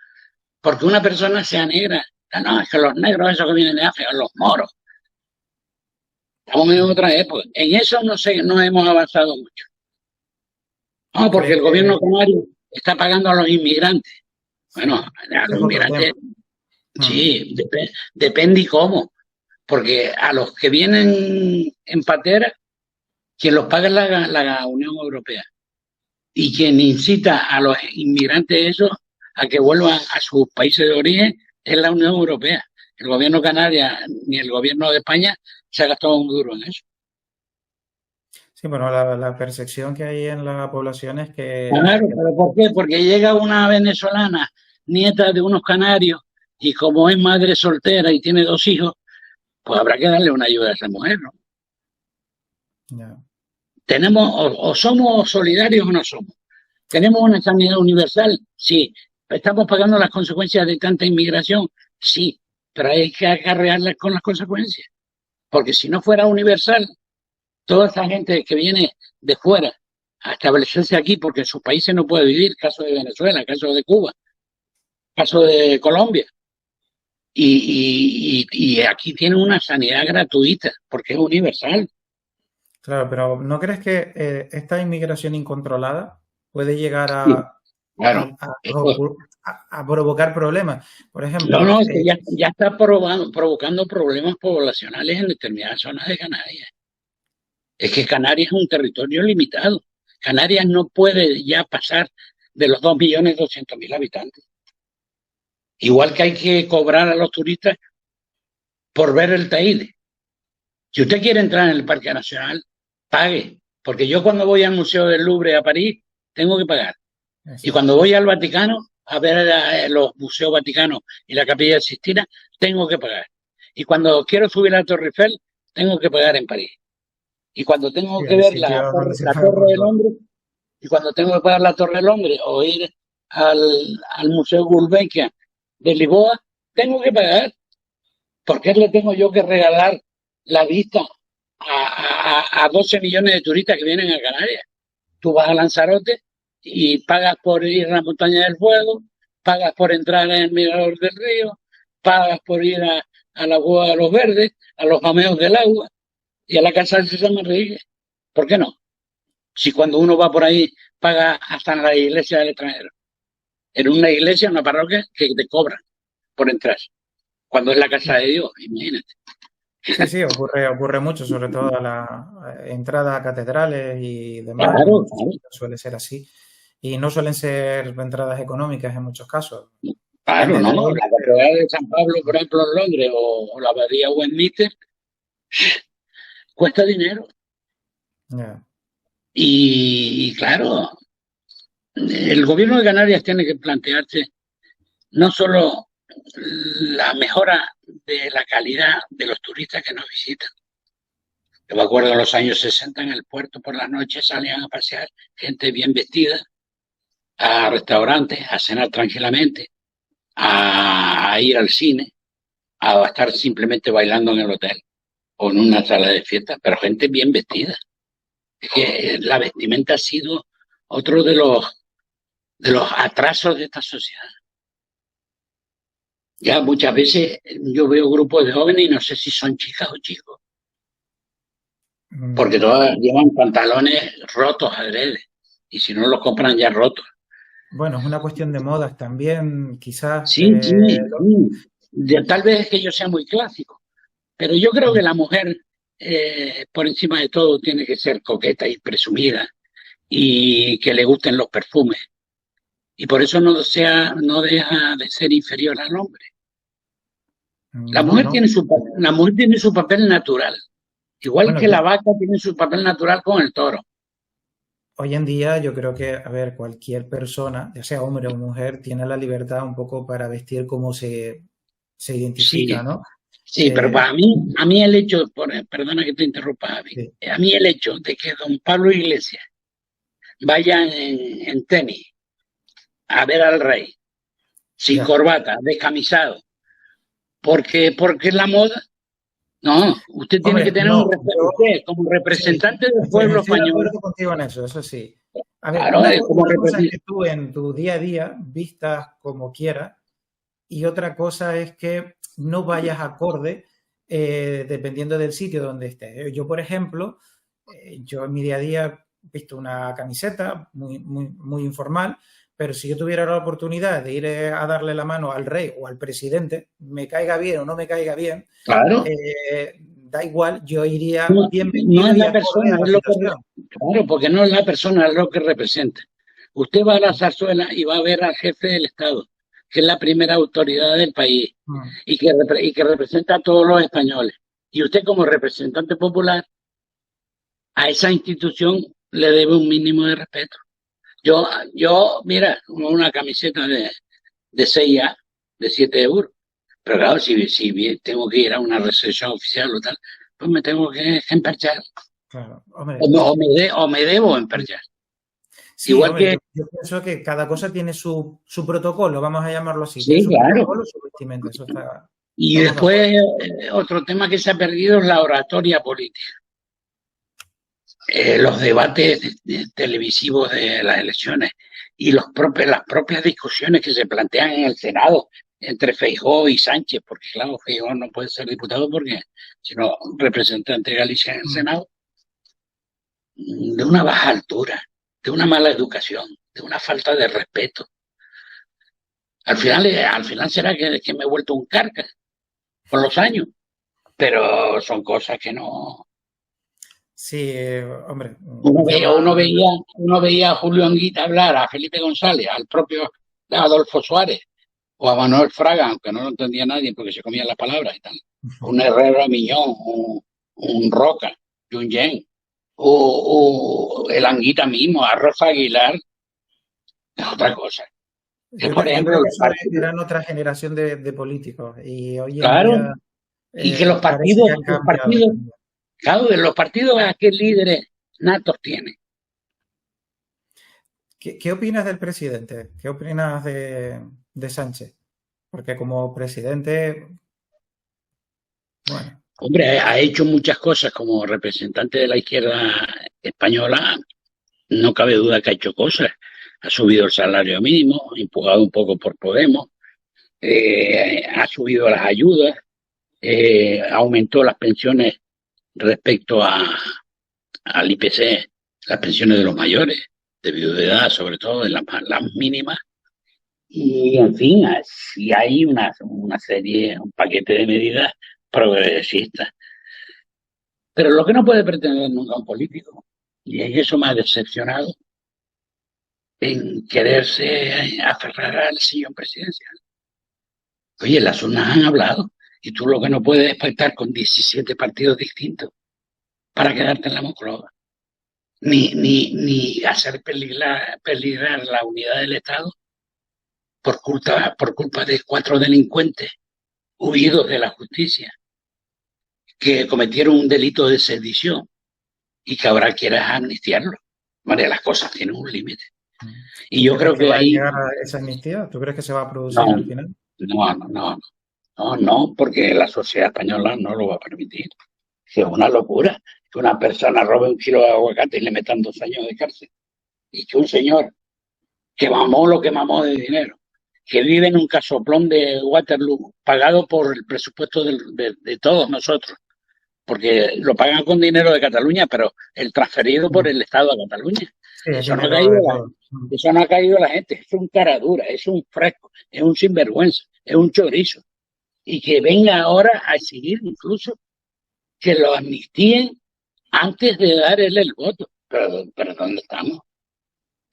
Speaker 2: Porque una persona sea negra, no, es que los negros, esos que vienen de África, los moros. Estamos en otra época. En eso no sé, no hemos avanzado mucho. No, porque
Speaker 1: ¿Crees
Speaker 2: el
Speaker 1: que
Speaker 2: gobierno canario está pagando a los inmigrantes. Bueno,
Speaker 1: sí?
Speaker 2: a
Speaker 1: Ese
Speaker 2: los
Speaker 1: es otro tema.
Speaker 2: inmigrantes, sí, depende y cómo. Porque a los que vienen en patera, quien los paga es la Unión Europea. Y quien incita a los inmigrantes esos a que vuelvan a sus países de origen es la Unión Europea. El gobierno canario ni el gobierno de España se ha gastado un duro en eso.
Speaker 1: Sí, bueno, la percepción que hay en la población es
Speaker 2: Claro, pero ¿por qué? Porque llega una venezolana, nieta de unos canarios, y como es madre soltera y tiene 2 hijos, pues habrá que darle una ayuda a esa mujer, ¿no?
Speaker 1: ya.
Speaker 2: Tenemos, o somos solidarios o no somos. ¿Tenemos una sanidad universal? Sí. ¿Estamos pagando las consecuencias de tanta inmigración? Sí. Pero hay que acarrearlas con las consecuencias. Porque si no fuera universal, toda esa gente que viene de fuera a establecerse aquí porque en sus países no puede vivir, caso de Venezuela, caso de Cuba, caso de Colombia, y aquí tiene una sanidad gratuita porque es universal.
Speaker 1: Claro, pero ¿no crees que esta inmigración incontrolada puede llegar
Speaker 2: Sí, claro. Esto,
Speaker 1: a provocar problemas? Por
Speaker 2: no,
Speaker 1: ejemplo,
Speaker 2: no, es que ya está provocando problemas poblacionales en determinadas zonas de Canarias. Es que Canarias es un territorio limitado. Canarias no puede ya pasar de los 2.200.000 habitantes. Igual que hay que cobrar a los turistas por ver el Teide. Si usted quiere entrar en el Parque Nacional, pague. Porque yo cuando voy al Museo del Louvre a París, tengo que pagar. Y
Speaker 1: eso.
Speaker 2: cuando voy al Vaticano, a ver los museos vaticanos y la Capilla Sixtina, tengo que pagar. Y cuando quiero subir a la Torre Eiffel, tengo que pagar en París. Y cuando tengo
Speaker 1: Sí,
Speaker 2: que
Speaker 1: hay
Speaker 2: ver
Speaker 1: sitios donde se
Speaker 2: la
Speaker 1: paga
Speaker 2: Torre
Speaker 1: por
Speaker 2: de
Speaker 1: todo.
Speaker 2: Londres, y cuando tengo que pagar la Torre de Londres o ir al Museo Gulbenkian de Lisboa, tengo que pagar. ¿Por qué le tengo yo que regalar la vista a 12 millones de turistas que vienen a Canarias? Tú vas a Lanzarote y pagas por ir a la Montaña del Fuego, pagas por entrar en el Mirador del Río, pagas por ir a la Boda de los Verdes, a los Jameos del Agua y a la Casa de César Manrique. ¿Por qué no? Si cuando uno va por ahí paga hasta en la iglesia del extranjero. En una iglesia, una parroquia, que te cobran por entrar. Cuando es la casa de Dios, imagínate.
Speaker 1: Sí, sí, ocurre mucho, sobre todo a la entrada a catedrales y demás, en
Speaker 2: Claro,
Speaker 1: muchos
Speaker 2: claro,
Speaker 1: sitios suele ser así. Y no suelen ser entradas económicas en muchos casos.
Speaker 2: claro,
Speaker 1: Depende
Speaker 2: no,
Speaker 1: de
Speaker 2: no.
Speaker 1: ello,
Speaker 2: La
Speaker 1: pero
Speaker 2: Catedral de San Pablo, por ejemplo, en Londres, o la Abadía Westminster, cuesta dinero.
Speaker 1: ya,
Speaker 2: Y claro, el gobierno de Canarias tiene que plantearse no solo la mejora de la calidad de los turistas que nos visitan, Yo me acuerdo en los años 60 en el puerto por las noches salían a pasear gente bien vestida, a restaurantes, a cenar tranquilamente, a ir al cine, a estar simplemente bailando en el hotel o en una sala de fiesta, pero gente bien vestida. Es que la vestimenta ha sido otro de los atrasos de esta sociedad. Ya muchas veces yo veo grupos de jóvenes y no sé si son chicas o chicos, porque
Speaker 1: Mm,
Speaker 2: todas llevan pantalones rotos adrede, y si no los compran ya rotos.
Speaker 1: Bueno, es una cuestión de modas también, quizás.
Speaker 2: Sí, sí, sí. Tal vez es que yo sea muy clásico, pero yo creo que la mujer, por encima de todo, tiene que ser coqueta y presumida y que le gusten los perfumes. Y por eso no deja de ser inferior al hombre.
Speaker 1: No, no.
Speaker 2: La mujer tiene su papel natural, igual
Speaker 1: Bueno,
Speaker 2: que la vaca tiene su papel natural con el toro.
Speaker 1: hoy en día yo creo que, a ver, cualquier persona, ya sea hombre o mujer, tiene la libertad un poco para vestir como se identifica,
Speaker 2: Sí,
Speaker 1: ¿no?
Speaker 2: sí, pero a mí el hecho, perdona que te interrumpa, Javi,
Speaker 1: Sí.
Speaker 2: a mí el hecho de que don Pablo Iglesias vaya en tenis a ver al rey, sin
Speaker 1: Ya.
Speaker 2: corbata, descamisado, porque es la moda. No, usted tiene que
Speaker 1: Hombre,
Speaker 2: tener
Speaker 1: no,
Speaker 2: usted como
Speaker 1: sí,
Speaker 2: representante del pueblo
Speaker 1: estoy de
Speaker 2: español,
Speaker 1: acuerdo contigo en eso sí. A ver,
Speaker 2: claro, como
Speaker 1: una cosa es
Speaker 2: representante,
Speaker 1: que tú en tu día a día vistas como quieras y otra cosa es que no vayas acorde dependiendo del sitio donde estés. Yo, por ejemplo, yo en mi día a día visto una camiseta muy informal, pero si yo tuviera la oportunidad de ir a darle la mano al rey o al presidente, me caiga bien o no me caiga bien,
Speaker 2: claro,
Speaker 1: da igual, yo iría
Speaker 2: no,
Speaker 1: bien
Speaker 2: no
Speaker 1: vestido
Speaker 2: es
Speaker 1: y
Speaker 2: la
Speaker 1: acorde
Speaker 2: persona,
Speaker 1: a la
Speaker 2: es lo que,
Speaker 1: situación.
Speaker 2: claro, porque no es la persona, es lo que representa. Usted va a la zarzuela y va a ver al jefe del Estado, que es la primera autoridad del país
Speaker 1: Mm.
Speaker 2: y que representa a todos los españoles. Y usted como representante popular a esa institución le debe un mínimo de respeto. Yo, mira, una camiseta de 6A, de 7 euros. Pero claro, si tengo que ir a una recepción oficial o tal, pues me tengo que emperchar.
Speaker 1: Claro, hombre,
Speaker 2: O me debo emperchar.
Speaker 1: sí,
Speaker 2: Igual
Speaker 1: hombre,
Speaker 2: que,
Speaker 1: yo pienso que cada cosa tiene su protocolo, vamos a llamarlo así, tiene
Speaker 2: sí,
Speaker 1: su
Speaker 2: claro.
Speaker 1: protocolo, su vestimenta, eso está,
Speaker 2: Y
Speaker 1: estamos de
Speaker 2: después,
Speaker 1: acuerdo.
Speaker 2: otro tema que se ha perdido es la oratoria política. Los debates televisivos de las elecciones y las propias discusiones que se plantean en el Senado entre Feijóo y Sánchez, porque claro, Feijóo no puede ser diputado porque, sino representante de Galicia en el
Speaker 1: Mm.
Speaker 2: Senado, de una baja altura, de una mala educación, de una falta de respeto. Al final será que me he vuelto un carca con los años, pero son cosas que no.
Speaker 1: Sí, hombre, llama,
Speaker 2: Uno veía a Julio Anguita hablar, a Felipe González, al propio Adolfo Suárez o a Manuel Fraga, aunque no lo entendía nadie porque se comía las palabras y tal. Un Herrera Miñón, un Roca, un Yen, o el Anguita mismo, a Rafa Aguilar, es otra cosa. Que por
Speaker 1: yo
Speaker 2: ejemplo,
Speaker 1: creo que
Speaker 2: los
Speaker 1: eso
Speaker 2: partidos,
Speaker 1: eran otra generación de políticos y hoy en
Speaker 2: claro,
Speaker 1: día
Speaker 2: y que
Speaker 1: parece que han cambiado también.
Speaker 2: claro, de los partidos a qué líderes natos tienen.
Speaker 1: ¿Qué opinas del presidente? ¿Qué opinas de Sánchez? Porque como presidente, bueno,
Speaker 2: Hombre, ha hecho muchas cosas como representante de la izquierda española, no cabe duda que ha hecho cosas. Ha subido el salario mínimo, empujado un poco por Podemos, ha subido las ayudas, aumentó las pensiones respecto al IPC, las pensiones de los mayores, de viudedad sobre todo, de las mínimas. Y en fin, sí hay una serie, un paquete de medidas progresistas. Pero lo que no puede pretender nunca un político, y en eso me ha decepcionado, en quererse aferrar al sillón presidencial. Oye, las urnas han hablado y tú lo que no puedes es pactar con 17 partidos distintos para quedarte en la Moncloa, ni hacer peligrar la unidad del Estado por culpa de 4 delincuentes huidos de la justicia, que cometieron un delito de sedición y que ahora quieras amnistiarlo. Vale, las cosas tienen un límite. Y yo creo que
Speaker 1: va a
Speaker 2: ahí...
Speaker 1: llegar a esa amnistía? ¿Tú crees que se va a producir
Speaker 2: No,
Speaker 1: al final?
Speaker 2: no, porque la sociedad española no lo va a permitir. Es una locura que una persona robe un kilo de aguacate y le metan 2 años de cárcel. Y que un señor que mamó lo que mamó de dinero, que vive en un casoplón de Waterloo, pagado por el presupuesto de todos nosotros, porque lo pagan con dinero de Cataluña, pero el transferido por el Estado de Cataluña.
Speaker 1: Sí, es
Speaker 2: Eso no ha
Speaker 1: dinero
Speaker 2: caído
Speaker 1: de
Speaker 2: la,
Speaker 1: todos.
Speaker 2: eso no ha caído la gente, es un cara dura, es un fresco, es un sinvergüenza, es un chorizo. Y que venga ahora a exigir incluso que lo amnistíen antes de dar él el voto. Pero ¿dónde estamos?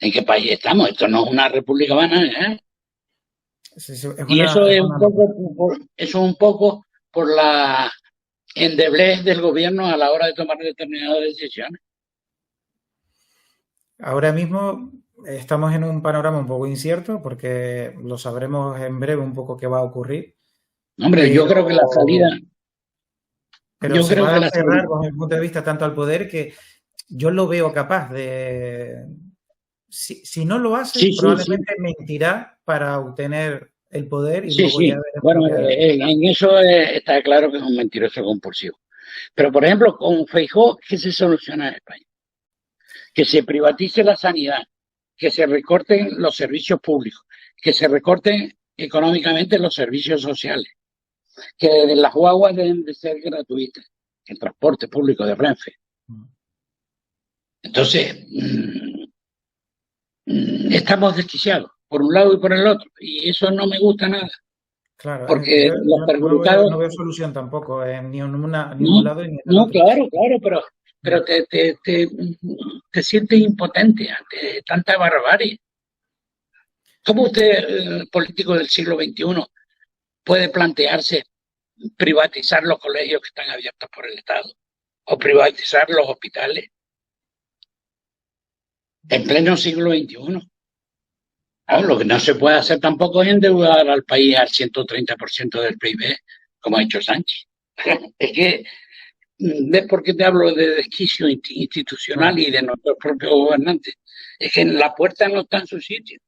Speaker 2: ¿En qué país estamos? Esto no es una república banana, ¿eh?
Speaker 1: Sí, sí,
Speaker 2: Y eso
Speaker 1: es
Speaker 2: es
Speaker 1: una locura.
Speaker 2: eso es un poco por la endeblez del gobierno a la hora de tomar determinadas decisiones.
Speaker 1: Ahora mismo estamos en un panorama un poco incierto porque lo sabremos en breve un poco qué va a ocurrir,
Speaker 2: Hombre, yo
Speaker 1: pero,
Speaker 2: creo que la salida,
Speaker 1: pero
Speaker 2: yo
Speaker 1: se
Speaker 2: creo
Speaker 1: va
Speaker 2: que
Speaker 1: a
Speaker 2: la
Speaker 1: cerrar
Speaker 2: salida,
Speaker 1: con el punto de vista tanto al poder que yo lo veo capaz de... Si no lo hace,
Speaker 2: sí, sí, sí,
Speaker 1: probablemente mentirá para obtener el poder y
Speaker 2: sí,
Speaker 1: luego ya
Speaker 2: sí.
Speaker 1: veremos
Speaker 2: Bueno,
Speaker 1: lo que hará.
Speaker 2: en eso está claro que es un mentiroso compulsivo. Pero, por ejemplo, con Feijóo, ¿qué se soluciona en España? Que se privatice la sanidad, que se recorten los servicios públicos, que se recorten económicamente los servicios sociales, que las guaguas deben de ser gratuitas, el transporte público de Renfe. Entonces, estamos desquiciados por un lado y por el otro, y eso no me gusta nada,
Speaker 1: Claro,
Speaker 2: porque los
Speaker 1: no
Speaker 2: perjudicados...
Speaker 1: veo solución tampoco ni en ni en
Speaker 2: No,
Speaker 1: un lado ni en el
Speaker 2: no,
Speaker 1: otro.
Speaker 2: claro, pero te sientes impotente ante tanta barbarie. ¿Cómo usted, político del siglo XXI, puede plantearse privatizar los colegios que están abiertos por el Estado o privatizar los hospitales en pleno siglo XXI? Claro, lo que no se puede hacer tampoco es endeudar al país al 130% del PIB, como ha hecho Sánchez. Es que, ¿ves por qué te hablo de desquicio institucional
Speaker 1: Claro.
Speaker 2: y de nuestros propios gobernantes? Es que la puerta no está en su sitio.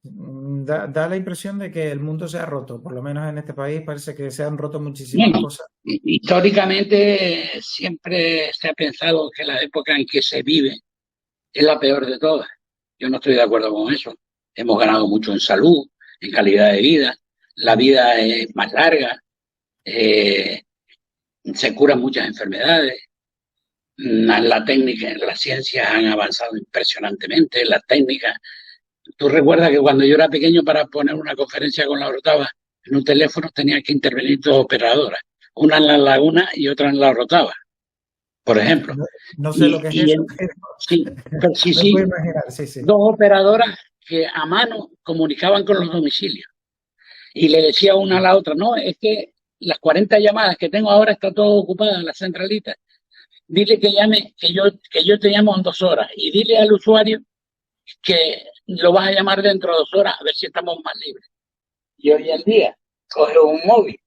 Speaker 1: Da la impresión de que el mundo se ha roto, por lo menos en este país parece que se han roto muchísimas
Speaker 2: Bueno,
Speaker 1: cosas.
Speaker 2: históricamente siempre se ha pensado que la época en que se vive es la peor de todas. Yo no estoy de acuerdo con eso. Hemos ganado mucho en salud, en calidad de vida, la vida es más larga, eh, se curan muchas enfermedades, la técnica, las ciencias han avanzado impresionantemente, las técnicas. Tú recuerdas que cuando yo era pequeño para poner una conferencia con la Orotava, en un teléfono tenía que intervenir 2 operadoras, una en la Laguna y otra en la Orotava, por ejemplo.
Speaker 1: No, no sé lo
Speaker 2: Y,
Speaker 1: que es
Speaker 2: y
Speaker 1: eso,
Speaker 2: en, sí, pero sí,
Speaker 1: me puedo
Speaker 2: sí,
Speaker 1: imaginar, sí, sí.
Speaker 2: 2 operadoras que a mano comunicaban con los domicilios. Y le decía una a la otra, no, es que las 40 llamadas que tengo ahora está todo ocupada en la centralita. Dile que llame, que yo te llamo en 2 horas. Y dile al usuario que lo vas a llamar dentro de 2 horas a ver si estamos más libres. Y hoy en día, coge un móvil,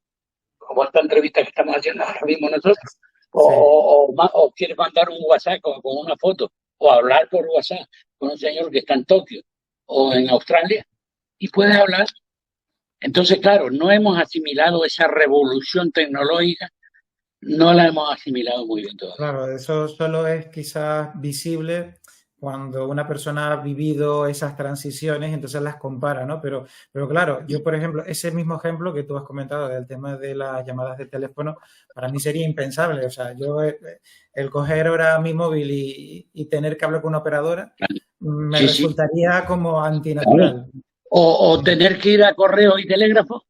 Speaker 2: como esta entrevista que estamos haciendo ahora mismo nosotros,
Speaker 1: Sí.
Speaker 2: o quieres mandar un WhatsApp con una foto, o hablar por WhatsApp con un señor que está en Tokio o en Australia, y puedes hablar. Entonces, claro, no hemos asimilado esa revolución tecnológica, no la hemos asimilado muy bien todavía.
Speaker 1: Claro, eso solo es quizás visible cuando una persona ha vivido esas transiciones, entonces las compara, ¿no? Pero claro, yo, por ejemplo, ese mismo ejemplo que tú has comentado del tema de las llamadas de teléfono, para mí sería impensable. O sea, yo el coger ahora mi móvil y tener que hablar con una operadora me
Speaker 2: Sí, sí,
Speaker 1: resultaría como
Speaker 2: claro.
Speaker 1: antinatural.
Speaker 2: O tener que ir a correo y telégrafo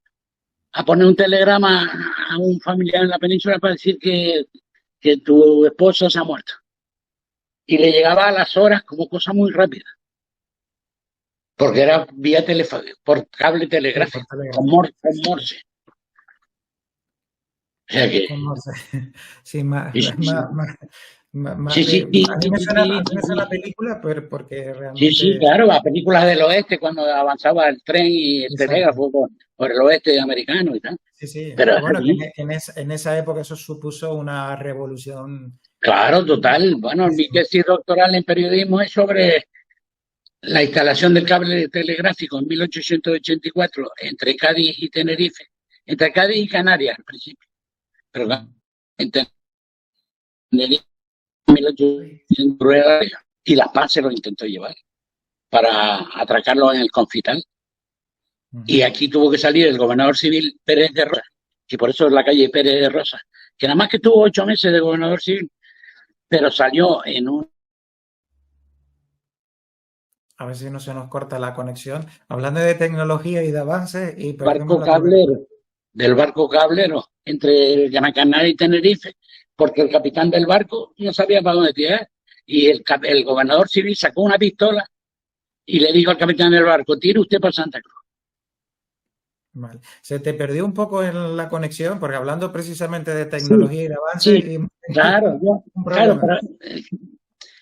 Speaker 2: a poner un telegrama a un familiar en la península para decir que tu esposo se ha muerto. Y le llegaba a las horas como cosa muy rápida, porque era vía por cable
Speaker 1: Sí, por
Speaker 2: telegráfico, con
Speaker 1: telégrafo.
Speaker 2: Morse. Con Morse. O sea que,
Speaker 1: Con Morse. Sí, más,
Speaker 2: sí, sí, sí. Sí, sí, sí,
Speaker 1: A mí me suena la película, pero porque
Speaker 2: sí, sí,
Speaker 1: realmente...
Speaker 2: claro, las películas del oeste cuando avanzaba el tren y el
Speaker 1: Exacto.
Speaker 2: telégrafo por el oeste americano y tal.
Speaker 1: Sí, sí.
Speaker 2: Pero
Speaker 1: Bueno, que
Speaker 2: allí,
Speaker 1: en esa época eso supuso una revolución.
Speaker 2: claro, total. Bueno, mi tesis doctoral en periodismo es sobre la instalación del cable telegráfico en 1884 entre Cádiz y Tenerife, entre Cádiz y Canarias al principio, pero
Speaker 1: Mm.
Speaker 2: en Tenerife en 1800 y La Paz se lo intentó llevar para atracarlo en el Confital. Y
Speaker 1: Ujú.
Speaker 2: aquí tuvo que salir el gobernador civil Pérez de Rosa, que por eso es la calle Pérez de Rosa, que nada más que tuvo 8 meses de gobernador civil, pero salió en un
Speaker 1: A ver si no se nos corta la conexión. Hablando de tecnología y de avances y perdemos
Speaker 2: barco
Speaker 1: la cobertura.
Speaker 2: cablero, del barco cablero entre Gran Canaria y Tenerife, porque el capitán del barco no sabía para dónde tirar. Y el gobernador civil sacó una pistola y le dijo al capitán del barco, tire usted para Santa Cruz.
Speaker 1: Vale. Se te perdió un poco en la conexión, porque hablando precisamente de
Speaker 2: Sí,
Speaker 1: tecnología y de avances,
Speaker 2: sí,
Speaker 1: y hemos tenido
Speaker 2: claro,
Speaker 1: un
Speaker 2: claro,
Speaker 1: problema.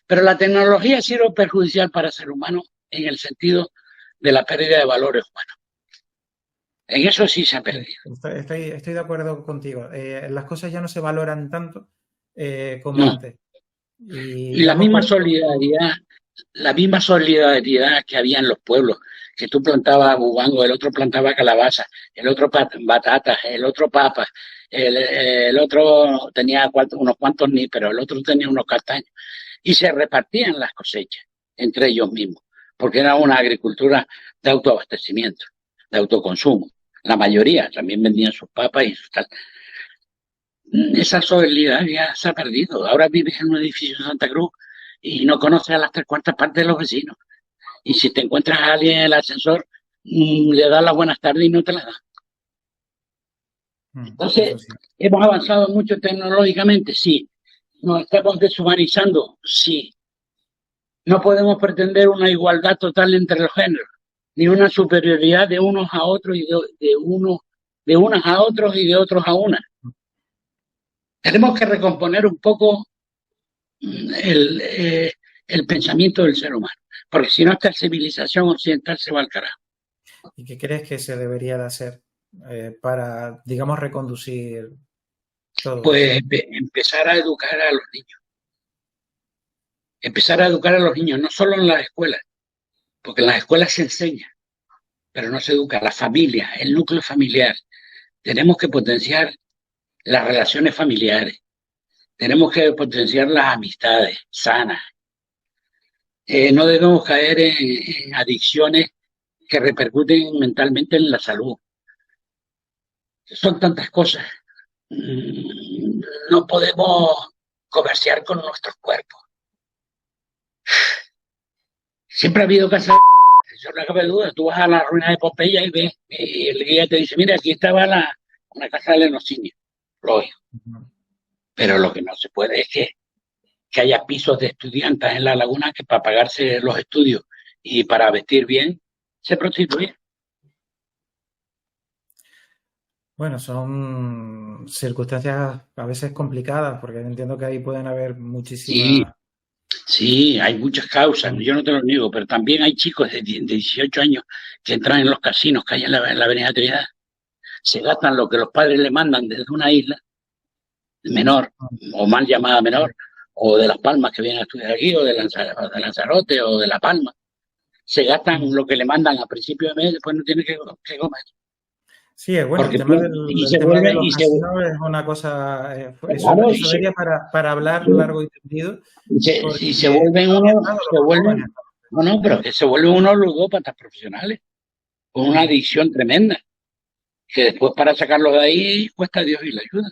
Speaker 2: pero la tecnología ha sido perjudicial para el ser humano en el sentido de la pérdida de valores humanos. En eso sí se ha
Speaker 1: Sí,
Speaker 2: perdido.
Speaker 1: estoy de acuerdo contigo. Las cosas ya no se valoran tanto como
Speaker 2: No.
Speaker 1: antes. Y
Speaker 2: Y
Speaker 1: damos por hecho.
Speaker 2: la misma solidaridad que había en los pueblos, que tú plantabas bubango, el otro plantaba calabaza, el otro batatas, el otro papas, el otro tenía unos cuantos pero el otro tenía unos castaños. Y se repartían las cosechas entre ellos mismos, porque era una agricultura de autoabastecimiento, de autoconsumo. La mayoría también vendían sus papas y sus tal. Esa solidaridad ya se ha perdido. Ahora vives en un edificio en Santa Cruz y no conoces a las tres cuartas partes de los vecinos. Y si te encuentras a alguien en el ascensor, le das las buenas tardes y no te las da.
Speaker 1: Eso
Speaker 2: Entonces,
Speaker 1: sí.
Speaker 2: ¿hemos avanzado mucho tecnológicamente? Sí. ¿Nos estamos deshumanizando? Sí. No podemos pretender una igualdad total entre los géneros, ni una superioridad de unos a otros y de unas a otros y de otros a unas. Tenemos que recomponer un poco el, eh, el pensamiento del ser humano, porque si no, esta civilización occidental se va al carajo.
Speaker 1: ¿Y qué crees que se debería de hacer para, digamos, reconducir todo esto?
Speaker 2: Pues empezar a educar a los niños, empezar a educar a los niños, no solo en las escuelas, porque en las escuelas se enseña, pero no se educa, la familia, el núcleo familiar. Tenemos que potenciar las relaciones familiares, tenemos que potenciar las amistades sanas. No debemos caer en adicciones que repercuten mentalmente en la salud. Son tantas cosas. No podemos comerciar con nuestros cuerpos. Siempre ha habido casas, eso no cabe duda. Tú vas a la ruina de Pompeya y ves, y el guía te dice, mira, aquí estaba una casa de lenocinio. Lógico. Pero lo que no se puede es que haya pisos de estudiantes en la laguna que para pagarse los estudios y para vestir bien se prostituyen.
Speaker 1: Bueno, son circunstancias a veces complicadas, porque entiendo que ahí pueden haber
Speaker 2: Sí,
Speaker 1: muchísimas...
Speaker 2: sí, hay muchas causas, yo no te lo niego, pero también hay chicos de 18 años que entran en los casinos que hay en la Avenida Trinidad, se gastan lo que los padres le mandan desde una isla menor, o mal llamada menor, o de Las Palmas que vienen a estudiar aquí, o de Lanzarote, o de La Palma. Se gastan lo que le mandan a principio de mes, después no tienen que comer.
Speaker 1: Sí, bueno,
Speaker 2: Porque y
Speaker 1: el
Speaker 2: se
Speaker 1: tema de
Speaker 2: vuelven,
Speaker 1: los
Speaker 2: y se,
Speaker 1: casinos es una cosa,
Speaker 2: claro,
Speaker 1: eso daría para hablar largo y tendido,
Speaker 2: y se
Speaker 1: porque
Speaker 2: vuelven
Speaker 1: son
Speaker 2: unos,
Speaker 1: afectados
Speaker 2: se
Speaker 1: los más
Speaker 2: vuelven,
Speaker 1: jóvenes.
Speaker 2: no, no, pero que se vuelven unos ludópatas profesionales, con una
Speaker 1: Ujú.
Speaker 2: adicción tremenda, que después para sacarlos de ahí cuesta Dios y la ayuda.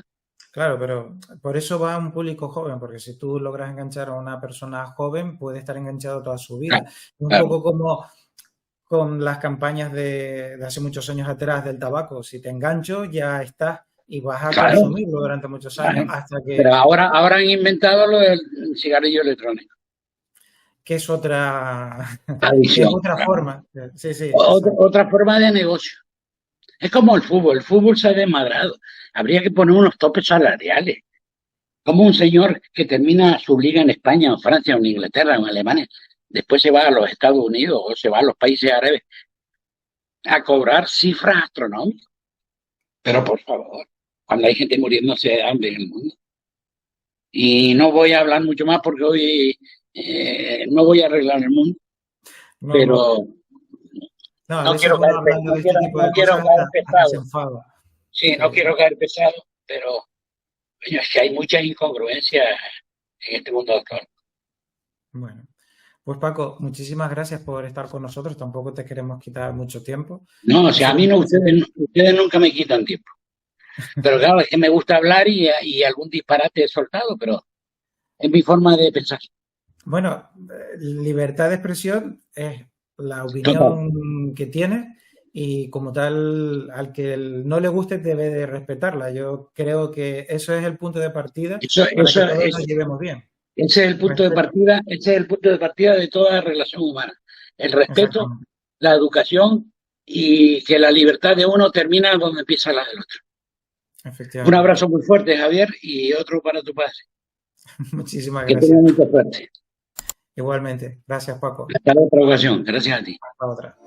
Speaker 1: Claro, pero por eso va a un público joven, porque si tú logras enganchar a una persona joven, puede estar enganchado toda su vida.
Speaker 2: Claro,
Speaker 1: Un
Speaker 2: claro.
Speaker 1: poco como con las campañas de hace muchos años atrás del tabaco. Si te engancho, ya estás y vas a
Speaker 2: Claro,
Speaker 1: consumirlo durante muchos años
Speaker 2: claro.
Speaker 1: hasta
Speaker 2: Pero
Speaker 1: que,
Speaker 2: ahora han inventado lo del cigarrillo electrónico.
Speaker 1: que es otra, que es
Speaker 2: Adicción,
Speaker 1: otra
Speaker 2: claro.
Speaker 1: forma. Sí, sí, exacto.
Speaker 2: Otra forma de negocio. Es como el fútbol se ha desmadrado. Habría que poner unos topes salariales. Como un señor que termina su liga en España, o Francia, o en Inglaterra, o en Alemania, después se va a los Estados Unidos o se va a los países árabes a cobrar cifras astronómicas. Pero por favor, cuando hay gente muriéndose de hambre en el mundo. Y no voy a hablar mucho más porque hoy no voy a arreglar el mundo,
Speaker 1: No, no.
Speaker 2: pero
Speaker 1: No, a
Speaker 2: no
Speaker 1: veces
Speaker 2: quiero
Speaker 1: uno
Speaker 2: caer,
Speaker 1: hablando de este tipo
Speaker 2: no
Speaker 1: de
Speaker 2: quiero
Speaker 1: cosas
Speaker 2: caer
Speaker 1: hasta se
Speaker 2: pesado.
Speaker 1: enfada.
Speaker 2: Sí, no
Speaker 1: Sí.
Speaker 2: quiero caer pesado, pero coño, es que hay muchas incongruencias en este mundo actual.
Speaker 1: Bueno, pues Paco, muchísimas gracias por estar con nosotros. Tampoco te queremos quitar mucho tiempo.
Speaker 2: No, o
Speaker 1: Ha
Speaker 2: sea, a
Speaker 1: sido
Speaker 2: mí
Speaker 1: un
Speaker 2: no,
Speaker 1: placer.
Speaker 2: ustedes nunca me quitan tiempo. Pero claro, es que me gusta hablar y algún disparate he soltado, pero es mi forma de pensar.
Speaker 1: Bueno, libertad de expresión es la
Speaker 2: Total.
Speaker 1: opinión que tienes y como tal, al que no le guste debe de respetarla. Yo creo que eso es el punto de partida
Speaker 2: Eso,
Speaker 1: para
Speaker 2: eso
Speaker 1: que todos
Speaker 2: es,
Speaker 1: nos llevemos bien.
Speaker 2: ese es el punto de
Speaker 1: Respeto,
Speaker 2: partida, ese es el punto de partida de toda relación humana. El respeto,
Speaker 1: exactamente,
Speaker 2: la educación y que la libertad de uno termina donde empieza la del otro. Un
Speaker 1: efectivamente.
Speaker 2: abrazo muy fuerte, Javier, y otro para tu padre.
Speaker 1: Muchísimas
Speaker 2: Que tenga
Speaker 1: gracias.
Speaker 2: mucha suerte.
Speaker 1: Igualmente. Gracias, Paco.
Speaker 2: Hasta la otra ocasión. Gracias a ti.
Speaker 1: Hasta otra.